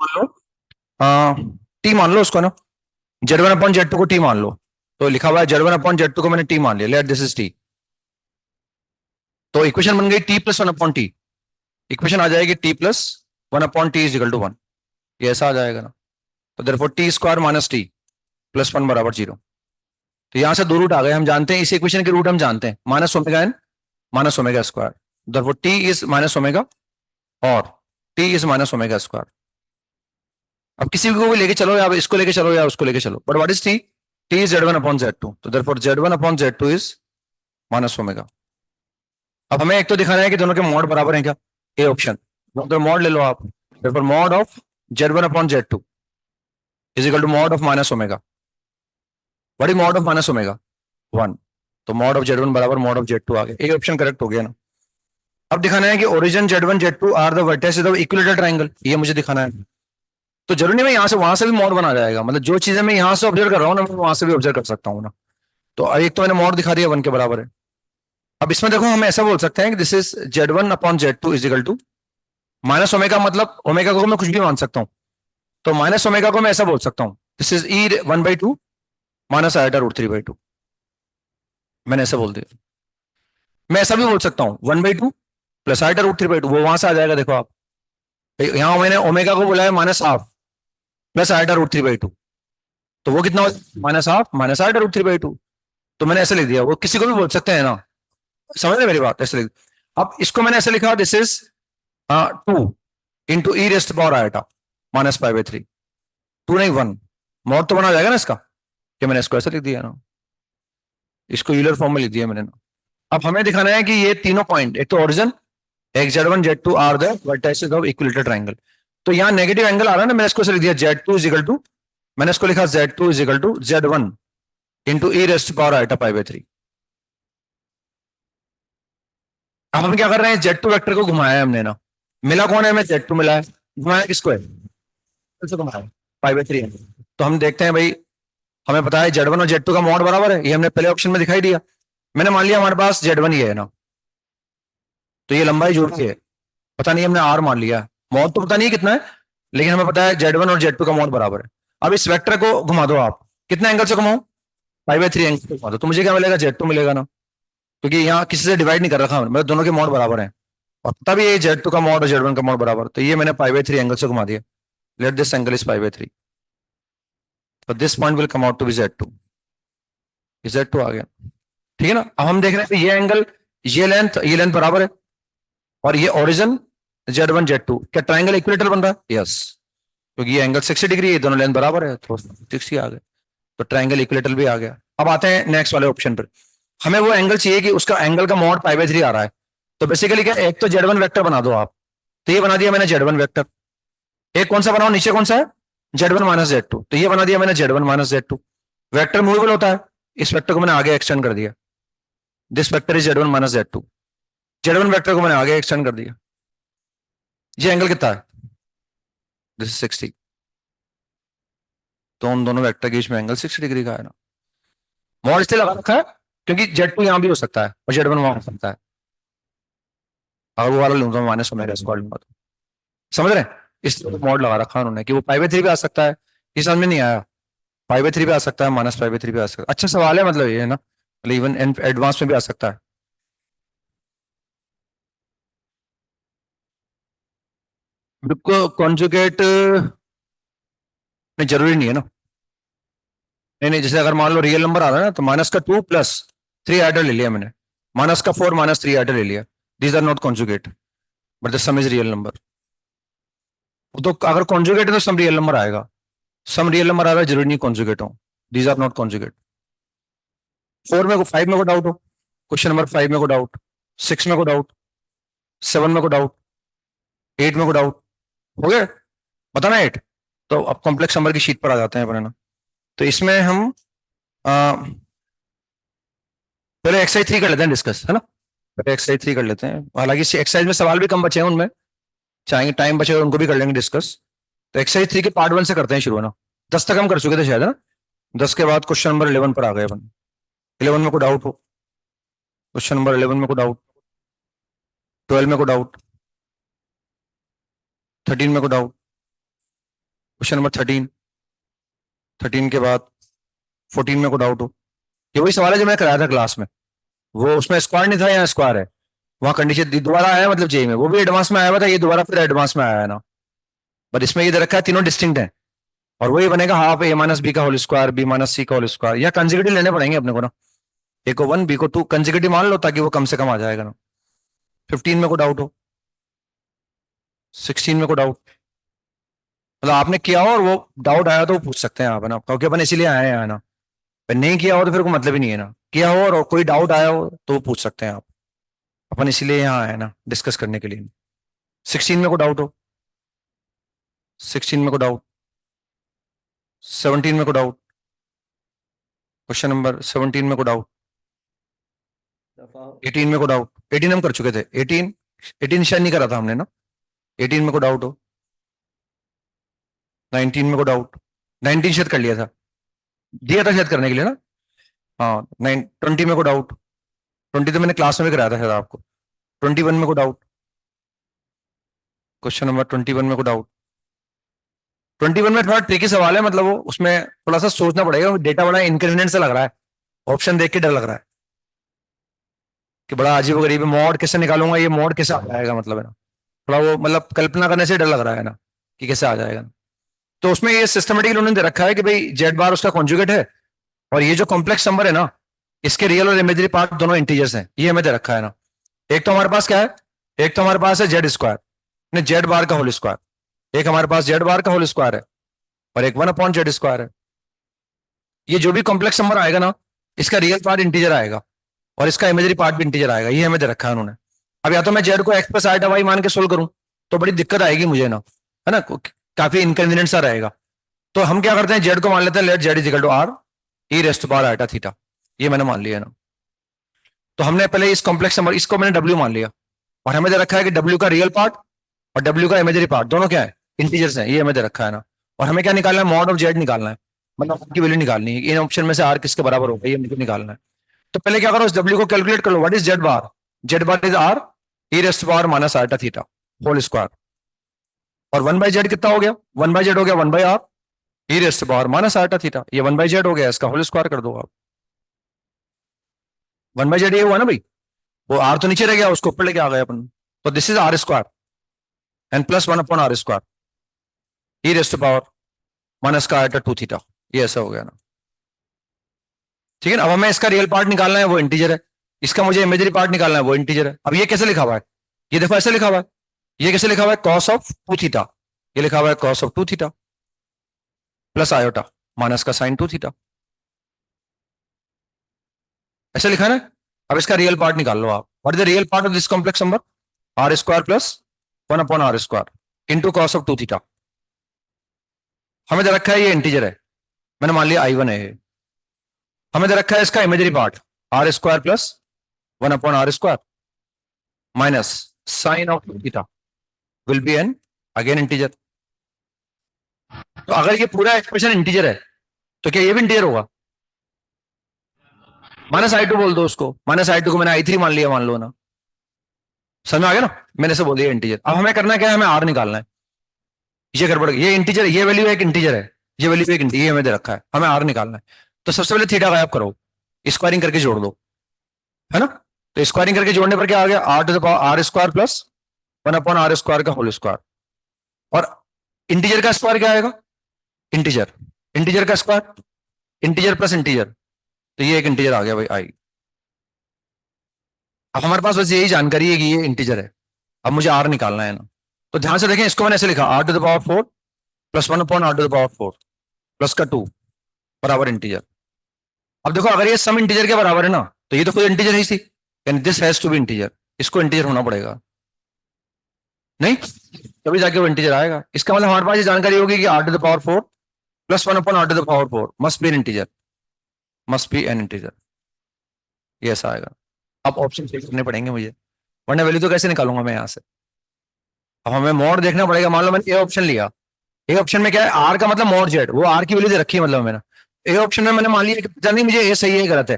मान लो टी मान लो उसको ना, Z1/Z2 को टी मान लो। तो लिखा हुआ है Z1/Z2 को मैंने टी मान लिया, लेट दिस इज टी। तो इक्वेशन बन गई T+1/T। इक्वेशन आ जाएगी T+1/T इज इक्वल टू 1। ये ऐसा आ जाएगा ना। तो therefore T² minus T plus 1 बराबर 0। तो यहां से दो रूट आ गए, हम जानते हैं इस इक्वेशन के रूट हम जानते हैं, -ωn -ω²। देयरफॉर टी इज -ω और टी इज -ω²। अब किसी को भी लेके चलो, या इसको लेके चलो या उसको लेके चलो, but what is T? T is Z1/Z2। तो देयरफॉर Z1/Z2 इज -ω। अब हमें एक तो दिखाना है कि दोनों के मॉड बराबर हैं क्या, ए ऑप्शन। तो मॉड ले लो आप। Therefore mod of Z1/Z2 is equal to mod of -ω। What is mod of -ω? 1। तो मॉड ऑफ Z1 बराबर मॉड ऑफ Z2 आ गया, ए ऑप्शन करेक्ट हो गया ना। अब दिखाना है कि origin Z1 Z2 are the vertices of equilateral triangle, ये मुझे दिखाना है। तो जरूरी नहीं मैं यहां से वहां से भी मॉड बना जाएगा, मतलब जो चीजें मैं यहां से ऑब्जर्व कर रहा हूँ ना, मैं वहां से भी ऑब्जर्व कर सकता हूँ ना। तो एक तो मैंने मॉड दिखा दिया 1 के बराबर है। अब इसमें देखो हम ऐसा बोल सकते हैं कि this is Z1/Z2 is equal to -ω, मतलब ओमेगा को मैं कुछ भी मान सकता हूँ। तो -ω को मैं ऐसा बोल सकता हूँ, this is E1/2 minus i√3/2। मैंने ऐसा बोल दिया। मैं ऐसा भी बोल सकता हूँ 1/2 प्लस i√3/2, वो वहां से आ जाएगा। देखो आप, यहां मैंने ओमेगा को बोला है -½ प्लस i√3/2, तो वो कितना हो, -½ माइनस i√3/2। तो मैंने ऐसे लिख दिया, वो किसी को भी बोल सकते हैं ना, समझ रहे मेरी बात? ऐसे लिख। अब इसको मैंने ऐसे लिखा, दिस इज 2 × e⁻⁴ -π/3। 2 नहीं 1, मॉड तो बना जाएगा ना इसका, कि मैंने इसको ऐसे लिख दिया ना, इसको यूलर फॉर्म में लिख दिया मैंने ना। अब हमें दिखाना है कि ये तीनों पॉइंट, एक तो ओरिजिन, एक Z1 Z2 are the vertices of equilateral triangle. तो यहाँ नेगेटिव एंगल आ रहा है ना, मैंने इसको लिख दिया Z2 इज इक्वल टू, मैंने इसको लिखा Z2 is equal to Z1 into e⁻⁴ अब हम क्या कर रहे हैं, Z2 वेक्टर को घुमाया है हमने ना, मिला कौन है, हमें Z2 मिला है, घुमाया किसको है, घुमाया π/3 है। तो हम देखते हैं भाई, हमें पता है Z1 और Z2 का मॉड बराबर है, ये हमने पहले ऑप्शन में दिखाई दिया। मैंने मान लिया हमारे पास Z1 ही है ना, तो ये लंबाई जोड़ के है, पता नहीं हमने R मान लिया, मॉड तो पता नहीं कितना है, लेकिन हमें पता है Z1 और Z2 का मॉड बराबर है। अब इस वेक्टर को घुमा दो आप, कितना एंगल से घुमाओ, π/3 एंगल से घुमा दो, तो मुझे क्या मिलेगा, Z2 मिलेगा ना, क्योंकि यहाँ किसी से डिवाइड नहीं कर रखा, मतलब दोनों के मॉड बराबर है। और तब ये Z2 का मॉड और Z1 का मॉड बराबर, तो ये मैंने π/3 एंगल से घुमा दिया। लेट दिस एंगल इज π/3, तो this point will come out to be Z2। Z2 आ गया, ठीक है ना। अब हम देख रहे हैं ये एंगल, ये लेंथ बराबर है, और ये ओरिजिन Z1 Z2, क्या ट्राइंगल इक्विलेटरल बन रहा है? यस, क्योंकि ये एंगल 60 डिग्री है, दोनों लेंथ बराबर है, तो 60 आ गए, तो ट्राइंगल इक्विलेटरल भी आ गया। अब आते हैं नेक्स्ट वाले ऑप्शन पर, हमें वो एंगल चाहिए कि उसका एंगल का मॉड π/3 आ रहा है। तो बेसिकली क्या, एक तो Z1 वेक्टर बना दो आप, तो ये बना दिया मैंने Z1 वेक्टर। एक कौन सा बनाओ, नीचे कौन सा है, Z1 माइनस Z2, तो ये बना दिया मैंने Z1 minus Z2। Vector movable होता है, इस वेक्टर को मैंने आगे एक्सटेंड कर दिया, this vector is Z1 minus Z2। Z1 vector को मैंने आगे एक्सटेंड कर दिया, ये एंगल कितना है, दिस इज 60। तो उन दोनों वेक्टर के बीच में एंगल 60 डिग्री का है ना। मॉड इसलिए लगा रखा है क्योंकि Z2 यहां भी हो सकता है और Z1 वहां हो सकता है। अगर वो वाला लूंगा -ω² लूंगा तो, समझ रहे हैं, इसलिए मॉड लगा रखा है उन्होंने कि वो π/3 पे आ सकता है। ये समझ में नहीं आया, π/3 पे आ सकता है, -π/3 पे आ सकता है। अच्छा सवाल है, मतलब ये है ना, मतलब इवन एडवांस में भी आ सकता है। बिल्कुल कॉन्जुगेट नहीं, जरूरी नहीं है ना। नहीं नहीं, जैसे अगर मान लो रियल नंबर आ रहा है ना, तो -2 प्लस 3 आइडर ले लिया मैंने, -4 -3 आइडर ले लिया, these are not conjugate, but the sum is real number. तो अगर कॉन्जुगेट है तो सम रियल नंबर आएगा, सम रियल नंबर आ रहा है, जरूरी नहीं कॉन्जुगेट हो, दीज आर नॉट कॉन्जुगेट। 5 में को डाउट हो, क्वेश्चन नंबर 5 में को डाउट, 6 में को डाउट, 7 में को डाउट, 8 में को डाउट, हो गया बताना 8। तो अब कॉम्प्लेक्स नंबर की शीट पर आ जाते हैं अपने ना। तो इसमें हम पहले एक्सरसाइज 3 कर लेते हैं डिस्कस, है ना, पहले एक्सरसाइज 3 कर लेते हैं, हालांकि एक्सरसाइज में सवाल भी कम बचे हैं, उनमें चाहेंगे टाइम बचे उनको भी कर लेंगे डिस्कस। तो एक्सरसाइज 3 के पार्ट 1 से करते हैं शुरू, है ना। 10 तक हम कर चुके थे शायद, है ना। 10 के बाद क्वेश्चन नंबर 11 पर आ गए अपन। 11 में को डाउट हो, क्वेश्चन नंबर 11 में को डाउट, 12 में को डाउट, 13 में को डाउट, क्वेश्चन नंबर 13, 13 के बाद 14 में को डाउट हो, ये वही सवाल है जो मैंने कराया था क्लास में, वो उसमें स्क्वायर नहीं था, यहाँ स्क्वायर है, वहां कंडीशन दोबारा आया, मतलब जेई में वो भी एडवांस में आया हुआ था, ये दोबारा फिर एडवांस में आया है ना, पर इसमें ये दे रखा है तीनों डिस्टिंक्ट है, और वही बनेगा हाफ ए माइनस बी का होल स्क्वायर, बी माइनस सी का होल स्क्वायर, या कंसेक्यूटिव लेने पड़ेंगे अपने को ना, ए को 1 बी को 2 कंसेक्यूटिव मान लो ताकि वो कम से कम आ जाएगा ना। 15 में को डाउट हो, 16 में को डाउट, मतलब आपने किया हो और वो डाउट आया तो वो पूछ सकते हैं आप, है ना, क्योंकि अपन इसीलिए आए हैं ना, पर नहीं किया हो तो फिर कोई मतलब ही नहीं है ना, किया हो और कोई डाउट आया हो तो वो पूछ सकते हैं आप, अपन इसीलिए यहाँ आए हैं ना, डिस्कस करने के लिए। 16 में को डाउट हो, 16 में को डाउट, 17 में को डाउट, क्वेश्चन नंबर 17 में को डाउट, 18 में को डाउट, 18 हम कर चुके थे, 18, 18 शायद नहीं करा था हमने ना, 18 में को डाउट हो, 19 में को डाउट, 19 शायद कर लिया था, दिया था शायद करने के लिए ना, हाँ 20 में को डाउट, 20 तो मैंने क्लास में भी कराया था शायद आपको, 21 में को डाउट, क्वेश्चन नंबर 21 में को डाउट, 21 में थोड़ा ट्रिकी सवाल है, मतलब वो उसमें थोड़ा सा सोचना पड़ेगा, डेटा बड़ा इनकन्वीनियंट सा लग रहा है, ऑप्शन देख के डर लग रहा है कि बड़ा अजीब गरीब है, मॉड कैसे निकालूंगा, ये मॉड कैसे आ जाएगा, मतलब है ना, थोड़ा वो मतलब कल्पना करने से डर लग रहा है ना कि कैसे आ जाएगा। तो उसमें ये सिस्टमेटिकली उन्होंने दे रखा है कि भाई जेड बार उसका कॉन्जुगेट है, और ये जो कॉम्प्लेक्स नंबर है ना, इसके रियल और इमेजरी पार्ट दोनों इंटीजर्स हैं, ये हमें दे रखा है ना। एक तो हमारे पास क्या है, एक तो हमारे पास है जेड स्क्वायर, जेड बार का होल स्क्वायर, एक हमारे पास जेड बार का होल स्क्वायर है, और एक 1 अपॉन जेड स्क्वायर है। ये जो भी कॉम्प्लेक्स नंबर आएगा ना, इसका रियल पार्ट इंटीजर आएगा, और इसका इमेजरी पार्ट भी इंटीजर आएगा, ये हमें दे रखा है उन्होंने। अब या तो मैं जेड को एक्स प्लस आइटा वाई मान के सोल्व करूं तो बड़ी दिक्कत आएगी मुझे ना, है ना, काफी इनकन्वीनियंट सा रहेगा। तो हम क्या करते हैं, जेड को मान लेते हैं, let z is equal to r e raised to power iota theta, ये मैंने मान लिया ना। तो हमने पहले इस कॉम्प्लेक्स नंबर इसको मैंने डब्ल्यू मान लिया, और हमें दे रखा है कि डब्ल्यू का रियल पार्ट और डब्ल्यू का इमेजरी पार्ट दोनों क्या है, इंटीजर्स हैं, ये हमें दे रखा है ना। और हमें क्या निकालना है, मॉड ऑफ जेड निकालना है, मतलब की वैल्यू निकालनी है, इन ऑप्शन में से आर किसके बराबर होगा ये मुझे निकालना है। तो पहले क्या करो, इस डब्ल्यू को कैलकुलेट कर लो, what is z bar, z bar is r e raised to power minus iota theta whole square, और 1/z कितना हो गया, 1/z हो गया 1/r e raised to power minus iota theta, ये 1/z हो गया, इसका होल स्क्वायर कर दो आप, 1/z ये हुआ ना भाई, वो आर तो नीचे रह गया, उसको ऊपर लेके आ गए अपन, तो this is r square and plus 1/r square e raised to power minus का आइटा 2 थीटा, ये ऐसा हो गया ना। ठीक है ना, अब हमें इसका रियल पार्ट निकालना है, वो इंटीजर है, इसका मुझे इमेजरी पार्ट निकालना है, वो इंटीजर है। अब ये कैसे लिखा हुआ है, ये देखो ऐसे लिखा हुआ है, ये कैसे लिखा हुआ है, कॉस ऑफ 2 थीटा, ये लिखा हुआ है cos of 2 theta plus iota minus का साइन 2 थीटा, ऐसे लिखा है ना। अब इसका रियल पार्ट निकाल लो आप, what is the real part of this complex number, r square plus 1/r square into cos of 2 theta. हमें दे रखा है ये इंटीजर है, मैंने मान लिया I1 है, हमें दे रखा है इसका imaginary part r square plus 1/r square minus sine of theta will be an again integer. तो अगर ये पूरा एक्सप्रेशन इंटीजर है तो क्या ये भी इंटीजर होगा, -i2 बोल दो उसको, -i2 को मैंने i3 मान लिया, मान लो ना, समझ में आ गया ना, मैंने से बोल दिया इंटीजर। अब हमें करना क्या है, हमें आर निकालना है, ये गड़बड़, ये इंटीजर, ये वैल्यू एक इंटीजर है, ये वैल्यू एक इंटीजर, ये हमें दे रखा है, हमें आर निकालना है। तो सबसे पहले थीटा गायब करो, स्क्वायरिंग करके जोड़ दो, है ना। तो स्क्वायरिंग करके जोड़ने पर क्या आ गया, r to the power r square plus 1/r square का होल स्क्वायर, और इंटीजर का स्क्वायर क्या आएगा, इंटीजर, इंटीजर का स्क्वायर, इंटीजर प्लस इंटीजर, तो ये एक इंटीजर आ गया भाई आई। अब हमारे पास बस यही जानकारी है कि ये इंटीजर है, अब मुझे आर निकालना है ना। तो ध्यान से देखें, इसको मैंने ऐसे लिखा, r to the power 4 plus 1/r to the power 4 plus का 2 बराबर इंटीजर। अब देखो, अगर ये सम इंटीजर के बराबर है ना, तो ये तो खुद इंटीजर ही थी, यानी this has to be integer, इसको इंटीजर होना पड़ेगा, नहीं तभी जाके वो इंटीजर आएगा। इसका मतलब हमारे पास ये जानकारी होगी कि r to the power 4 plus 1/r to the power 4 must be an integer, must be an integer, ये ऐसा आएगा। अब ऑप्शन चेक करने पड़ेंगे मुझे, वरना वैल्यू तो कैसे निकालूंगा मैं यहाँ से। अब हमें मोड देखना पड़ेगा, मान लो मैंने ए ऑप्शन लिया, ए ऑप्शन में क्या है, आर का मतलब मोड जेड, वो आर की वैल्यू दे रखी है, मतलब मैंने ए ऑप्शन में मैंने मान लिया कि पता नहीं मुझे ए सही है गलत है,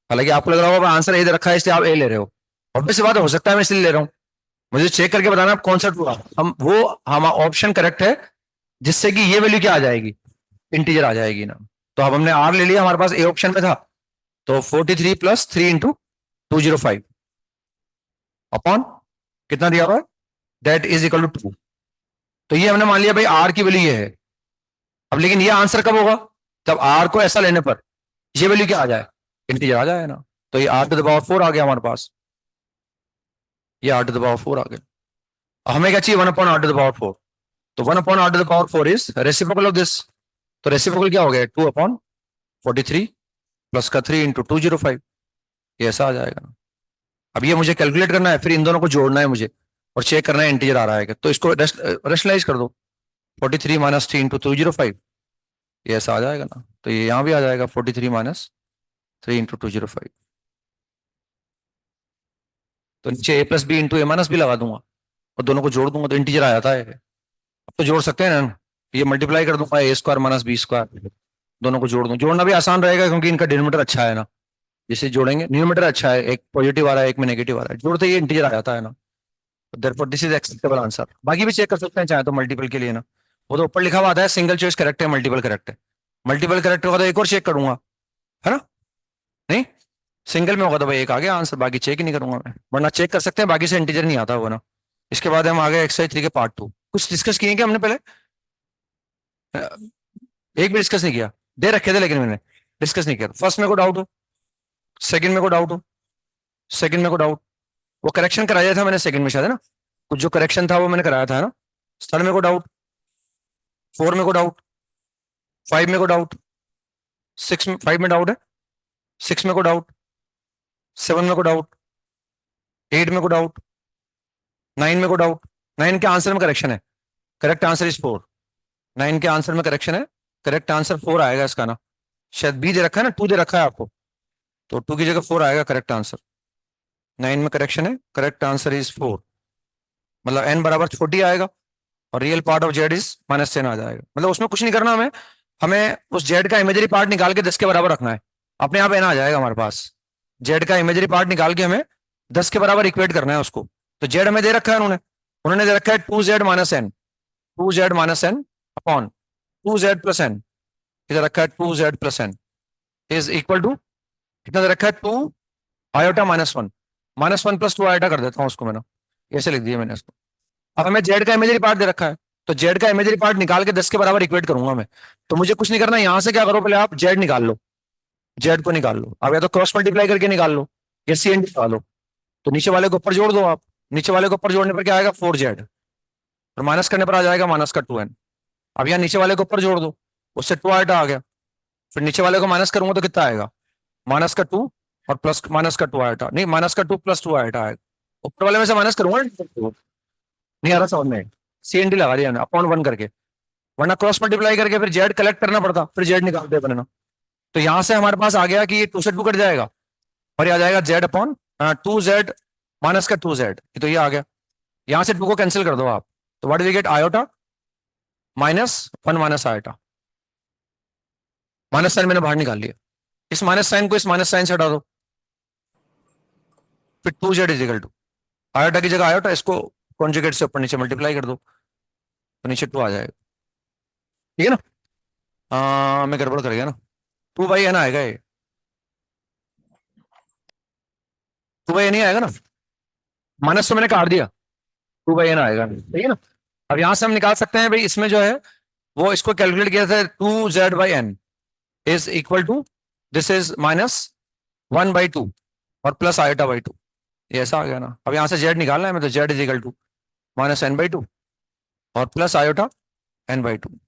हालांकि आपको लग रहा होगा आंसर ए दे रखा है इसलिए आप ए ले रहे हो, ऑब्वियस बात हो सकता है मैं इसलिए ले रहा हूँ, मुझे चेक करके बताना कौन सा ट्रू, हम ऑप्शन करेक्ट है जिससे कि ये वैल्यू क्या आ जाएगी, इंटीजर आ जाएगी ना। तो अब हमने आर ले लिया, हमारे पास ए ऑप्शन में था, तो 43 प्लस 3 इंटू 205 अपॉन कितना दिया हुआ है, दैट इज इक्वल टू 2। तो ये हमने मान लिया भाई आर की वैल्यू ये है। अब लेकिन ये आंसर कब होगा, तब आर को ऐसा लेने पर ये वैल्यू क्या आ जाए, इंटीजर आ जाए ना। तो ये आर टू द पावर 4 आ गया हमारे पास, ये आर टू द पावर 4 आ गया। अब हमें क्या चाहिए, 1 upon r to the power 4। तो 1 upon r to the power 4 is reciprocal of this. तो रेसिप्रोकल क्या हो गया, 2 अपॉन 43 प्लस का 3 इंटू 205, ये ऐसा आ जाएगा। अब ये मुझे कैलकुलेट करना है, फिर इन दोनों को जोड़ना है मुझे और चेक करना है इंटीजर आ रहा है क्या। तो इसको रेशनलाइज कर दो, 43 माइनस 3 इंटू 205, ये ऐसा आ जाएगा ना। तो ये यहाँ भी आ जाएगा 43 माइनस 3 इंटू 205। तो नीचे ए प्लस बी इंटू ए माइनस बी लगा दूंगा और दोनों को जोड़ दूंगा तो इंटीजर आ जाता है। अब तो जोड़ सकते हैं ना, ये मल्टीप्लाई कर दूंगा ए स्क्वायर माइनस बी स्क्वायर, दोनों को जोड़ दूं, जोड़ना भी आसान रहेगा क्योंकि इनका डिनोमिनेटर अच्छा है ना। जिसे जोड़ेंगे न्यूमरेटर अच्छा है, एक पॉजिटिव आ रहा है एक में नेगेटिव आ रहा है, जोड़ते ही इंटीजर आ जाता है ना। Therefore this is acceptable answer. बाकी भी चेक कर सकते हैं चाहे तो मल्टीपल के लिए ना, वो तो ऊपर लिखा हुआ आता है सिंगल चॉइस करेक्ट है मल्टीपल करेक्ट है। मल्टीपल करेक्ट होगा तो एक और चेक करूंगा, है ना। नहीं, सिंगल में होगा तो भाई एक आ गया आंसर, बाकी चेक ही नहीं करूंगा मैं, वरना चेक कर सकते हैं बाकी से इंटीजर नहीं आता होगा ना। इसके बाद हम आगे एक्सरसाइज 3 के पार्ट 2 कुछ डिस्कस किए क्या हमने पहले, अ, एक भी डिस्कस नहीं किया, दे रखे थे लेकिन मैंने डिस्कस नहीं किया। फर्स्ट में को डाउट हो, सेकंड में को डाउट हो, सेकंड में को डाउट, वो करेक्शन कराया था मैंने सेकंड में शायद, है ना। कुछ जो करेक्शन था वो मैंने कराया था, है ना। थर्ड में को डाउट, 4 में को डाउट, 5 में को डाउट, 6 में 5 में डाउट है, 6 में को डाउट, 7 में को डाउट, 8 में को डाउट, 9 में को डाउट। 9 के आंसर में करेक्शन है, करेक्ट आंसर इज 4। 9 के आंसर में करेक्शन है, करेक्ट आंसर 4 आएगा इसका ना। शायद बी दे रखा है ना, 2 दे रखा है आपको, तो 2 की जगह 4 आएगा करेक्ट आंसर। 9 में करेक्शन है, करेक्ट आंसर इज 4, मतलब एन बराबर छोटी आएगा और real part of Z is -10 आ जाएगा। मतलब उसमें कुछ नहीं करना हमें, हमें उस जेड का इमेजरी पार्ट निकाल के 10 के बराबर रखना है, अपने आप एन आ जाएगा हमारे पास। जेड का इमेजरी पार्ट निकाल के हमें 10 के बराबर इक्वेट करना है उसको। तो जेड हमें दे रखा है उन्होंने, उन्होंने दे रखा है 2z minus n, 2z minus n upon 2z plus n, इधर रखा है 2z plus n is equal to कितना दे रखा है, 2 आयोटा -1, -1 प्लस 2 आयोटा कर देता हूँ उसको मैंने, ऐसे लिख दिया मैंने इसको। अब हमें जेड का इमेजरी पार्ट दे रखा है, तो जेड का इमेजरी पार्ट निकाल के 10 के बराबर इक्वेट करूंगा मैं। तो मुझे कुछ नहीं करना, यहां से क्या करो, पहले आप जेड निकाल लो, जेड को निकाल लो। अब या तो क्रॉस मल्टीप्लाई करके निकाल लो या सी एन डी निकाल लो। तो नीचे वाले को ऊपर जोड़ दो आप, नीचे वाले को ऊपर जोड़ने पर क्या आएगा, 4z, और माइनस करने पर आ जाएगा माइनस का 2n। अब यहाँ नीचे वाले को ऊपर जोड़ दो, उससे 2 आइटा आ गया, फिर नीचे वाले को माइनस करूंगा तो कितना आएगा, माइनस का 2 और प्लस माइनस का 2 आइटा, नहीं माइनस का 2 प्लस 2 आइटा आएगा। ऊपर वाले में से माइनस करूंगा, नहीं आ रहा समझ में, सी एन डी लगा दिया अपॉन 1 करके, वरना क्रॉस मल्टीप्लाई करके फिर जेड कलेक्ट करना पड़ता, फिर जेड निकालते बनना। तो यहां से हमारे पास आ गया कि ये 2 से 2 कट जाएगा और ये आ जाएगा जेड अपॉन 2z माइनस का 2z, तो ये आ गया। यहां से 2 को कैंसिल कर दो आप, तो what we get, iota -1 minus iota, minus sine मैंने बाहर निकाल लिया, इस माइनस साइन को इस माइनस साइन से हटा दो, फिर 2z is equal to iota की जगह आयोटा, इसको कॉन्जुगेट से ऊपर नीचे मल्टीप्लाई कर दो तो नीचे 2 आ जाएगा, ठीक है ना। मैं गड़बड़ कर गया ना, 2 बाई एन आएगा ये, 2 बाई एन ही आएगा ना, माइनस तो मैंने काट दिया, 2 बाई एन आएगा, ठीक है ना। अब यहां से हम निकाल सकते हैं भाई, इसमें जो है वो इसको कैलकुलेट किया था, 2z/n is equal to, this is -1/2 और प्लस आयोटा/2, ये ऐसा आ गया ना। अब यहां से z निकालना है, मैं तो z is equal to -n/2 और प्लस आयोटा n/2।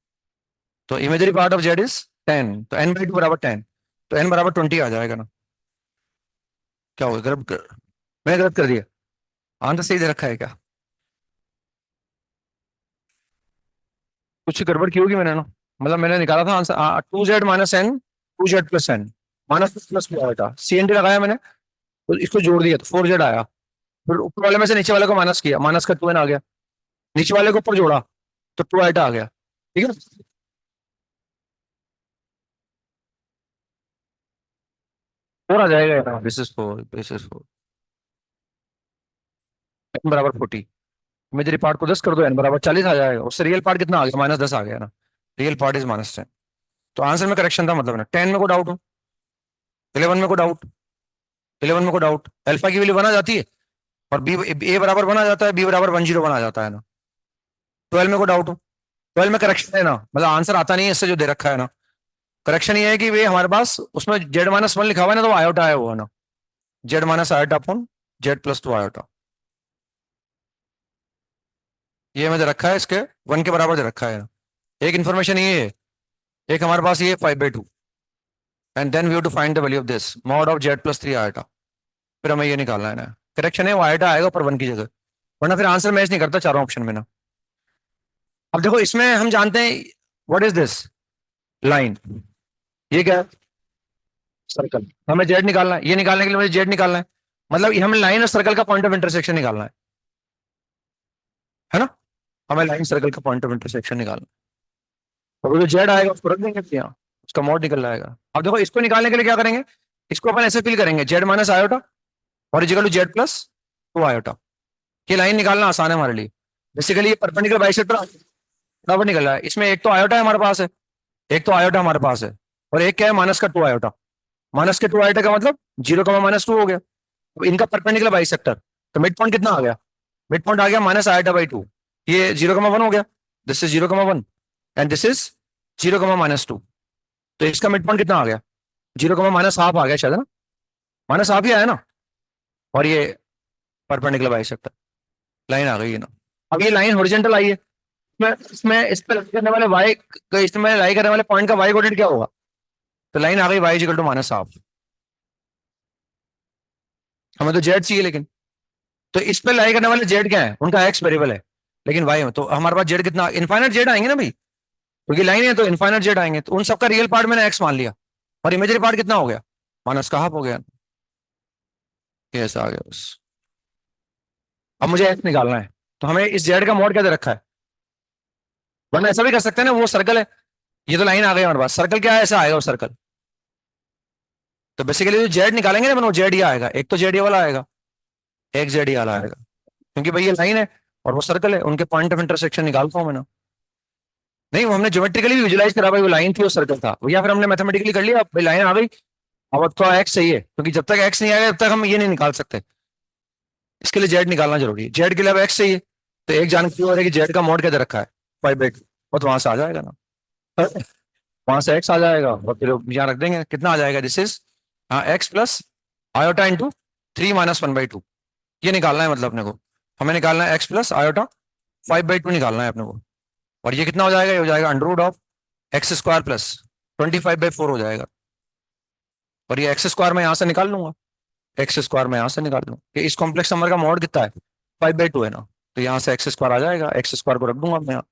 तो imagery part of z is 10, तो n/2 बराबर 10, तो n बराबर 20 आ जाएगा ना। क्या होगा, मैंने गलत कर दिया, आंसर सही दे रखा है क्या, कुछ गड़बड़ की होगी मैंने ना। मतलब मैंने निकाला था answer 2z-n 2z+n minus plus आया, सी एन डी लगाया मैंने, तो इसको जोड़ दिया तो 4z आया, फिर ऊपर वाले में से नीचे वाले को माइनस किया, माइनस का 2n आ गया, नीचे वाले को ऊपर जोड़ा तो 2 आइटा आ गया, ठीक है। 4 आ जाएगा, this is 4, this is 4, n बराबर 40, इमेजरी पार्ट को 10 कर दो, n बराबर 40 आ जाएगा, उससे रियल पार्ट कितना आ गया, -10 आ गया ना, रियल पार्ट इज -10। तो आंसर में करेक्शन था मतलब ना। 10 में को डाउट हो, 11 में को डाउट, 11 में को डाउट, अल्फा की वैल्यू 1 आ जाती है और बी ए बराबर 1 आ जाता है, बी बराबर 10 1 आ जाता है ना। 12 में को डाउट हो, 12 में करेक्शन है ना, मतलब आंसर आता नहीं है इससे जो दे रखा है ना। करेक्शन ये है कि वे हमारे पास उसमें z-1 लिखा हुआ है ना, तो आयोटा है वो है ना, z- iota upon z+2 iota, ये हमें दे रखा है, इसके 1 के बराबर दे रखा है ना। एक इन्फॉर्मेशन ये है, एक हमारे पास ये 5/2, and then we have to find the value of this mod of z+3 iota. फिर हमें ये निकालना है ना, करेक्शन है वो आयोटा आएगा पर 1 की जगह, वरना फिर आंसर मैच नहीं करता चारों ऑप्शन में ना। अब देखो इसमें हम जानते हैं व्हाट इज दिस लाइन, ये क्या है, सर्कल। हमें जेड निकालना है, ये निकालने के लिए मुझे जेड निकालना है, मतलब हमें लाइन और सर्कल का पॉइंट ऑफ इंटरसेक्शन निकालना है ना, हमें लाइन सर्कल का पॉइंट ऑफ इंटरसेक्शन निकालना है। तो जो जेड आएगा उसको रख देंगे यहाँ, उसका मॉड निकल जाएगा। अब देखो इसको निकालने के लिए क्या करेंगे, इसको अपन ऐसे फिल करेंगे, z-आयोटा और इक्वल टू z+2 आयोटा। ये लाइन निकालना आसान है हमारे लिए, बेसिकली ये परपेंडिकुलर बाइसेक्टर बराबर निकल रहा है। इसमें एक तो आयोटा है हमारे पास है, एक तो आयोटा हमारे पास है, और एक क्या है -2 आयोटा। -2 आयोटा का मतलब 0, -2 हो गया। तो इनका परपेंडिकुलर बाइसेक्टर, तो मिड पॉइंट कितना आ गया, मिड पॉइंट आ गया -आयोटा/2, ये 0,1 हो गया, this is 0,1 and this is 0,-2। तो इसका मिड पॉइंट कितना आ गया, 0, -1/2 आ गया शायद है ना, -1/2 ही आया ना। और ये परपेंडिकुलर बाइसेक्टर लाइन आ गई है ना। अब ये लाइन हॉरिजॉन्टल आई है, इसमें इस पे करने वाले वाई, इसमें लाई करने वाले पॉइंट का वाई कोऑर्डिनेट क्या होगा, तो लाइन आ गई y = हमें तो जेड चाहिए लेकिन, तो इस पे लाई करने वाले जेड क्या है, उनका एक्स वेरिएबल है, लेकिन वाई में तो हमारे पास जेड कितना, इनफाइनाइट जेड आएंगे ना भाई, क्योंकि लाइन है तो इनफाइनाइट जेड आएंगे, तो उन सबका रियल पार्ट मैंने एक्स मान लिया, और इमेजरी पार्ट कितना हो गया, -1/2 हो गया, ये ऐसा आ गया बस। अब मुझे एक्स निकालना है, तो हमें इस जेड का मॉड क्या दे रखा है, वरना ऐसा भी कर सकते हैं ना, वो सर्कल है, ये तो लाइन आ गई हमारे पास, सर्कल क्या है, ऐसा आएगा वो सर्कल। तो बेसिकली जो जेड निकालेंगे ना, वो जेड ही आएगा, एक तो जेड ये वाला आएगा, एक जेड ये वाला आएगा, क्योंकि भाई ये लाइन है और वो सर्कल है, उनके पॉइंट ऑफ इंटरसेक्शन निकालता हूं मैंने। नहीं, वो हमने ज्योमेट्रिकली भी विजुलाइज करा, भाई वो लाइन थी वो सर्कल था, या फिर हमने मैथमेटिकली कर लिया, भाई लाइन आ गई, अब तो एक्स चाहिए, क्योंकि जब तक एक्स नहीं आएगा तब तक हम ये नहीं निकाल सकते, इसके लिए जेड निकालना जरूरी है, जेड के लिए अब एक्स चाहिए, तो एक जानकारी हो रही है कि जेड का मॉड क्या दे रखा है, 5/2, वो तो वहां से आ जाएगा ना, वहां से एक्स आ जाएगा, और फिर यहाँ रख देंगे, कितना आ जाएगा, दिस इज हाँ x+i/3 - 1/2, ये निकालना है मतलब अपने को, हमें निकालना है x+i/5/2 निकालना है अपने को, और ये कितना हो जाएगा, ये हो जाएगा √x² + 25/4 हो जाएगा, और ये x² में यहाँ से निकाल लूंगा, x² में यहाँ से निकाल लूंगा कि इस कॉम्प्लेक्स नंबर का मॉड कितना है, 5/2 है ना, तो यहाँ से x² आ जाएगा, x² को रख दूंगा मैं यहाँ,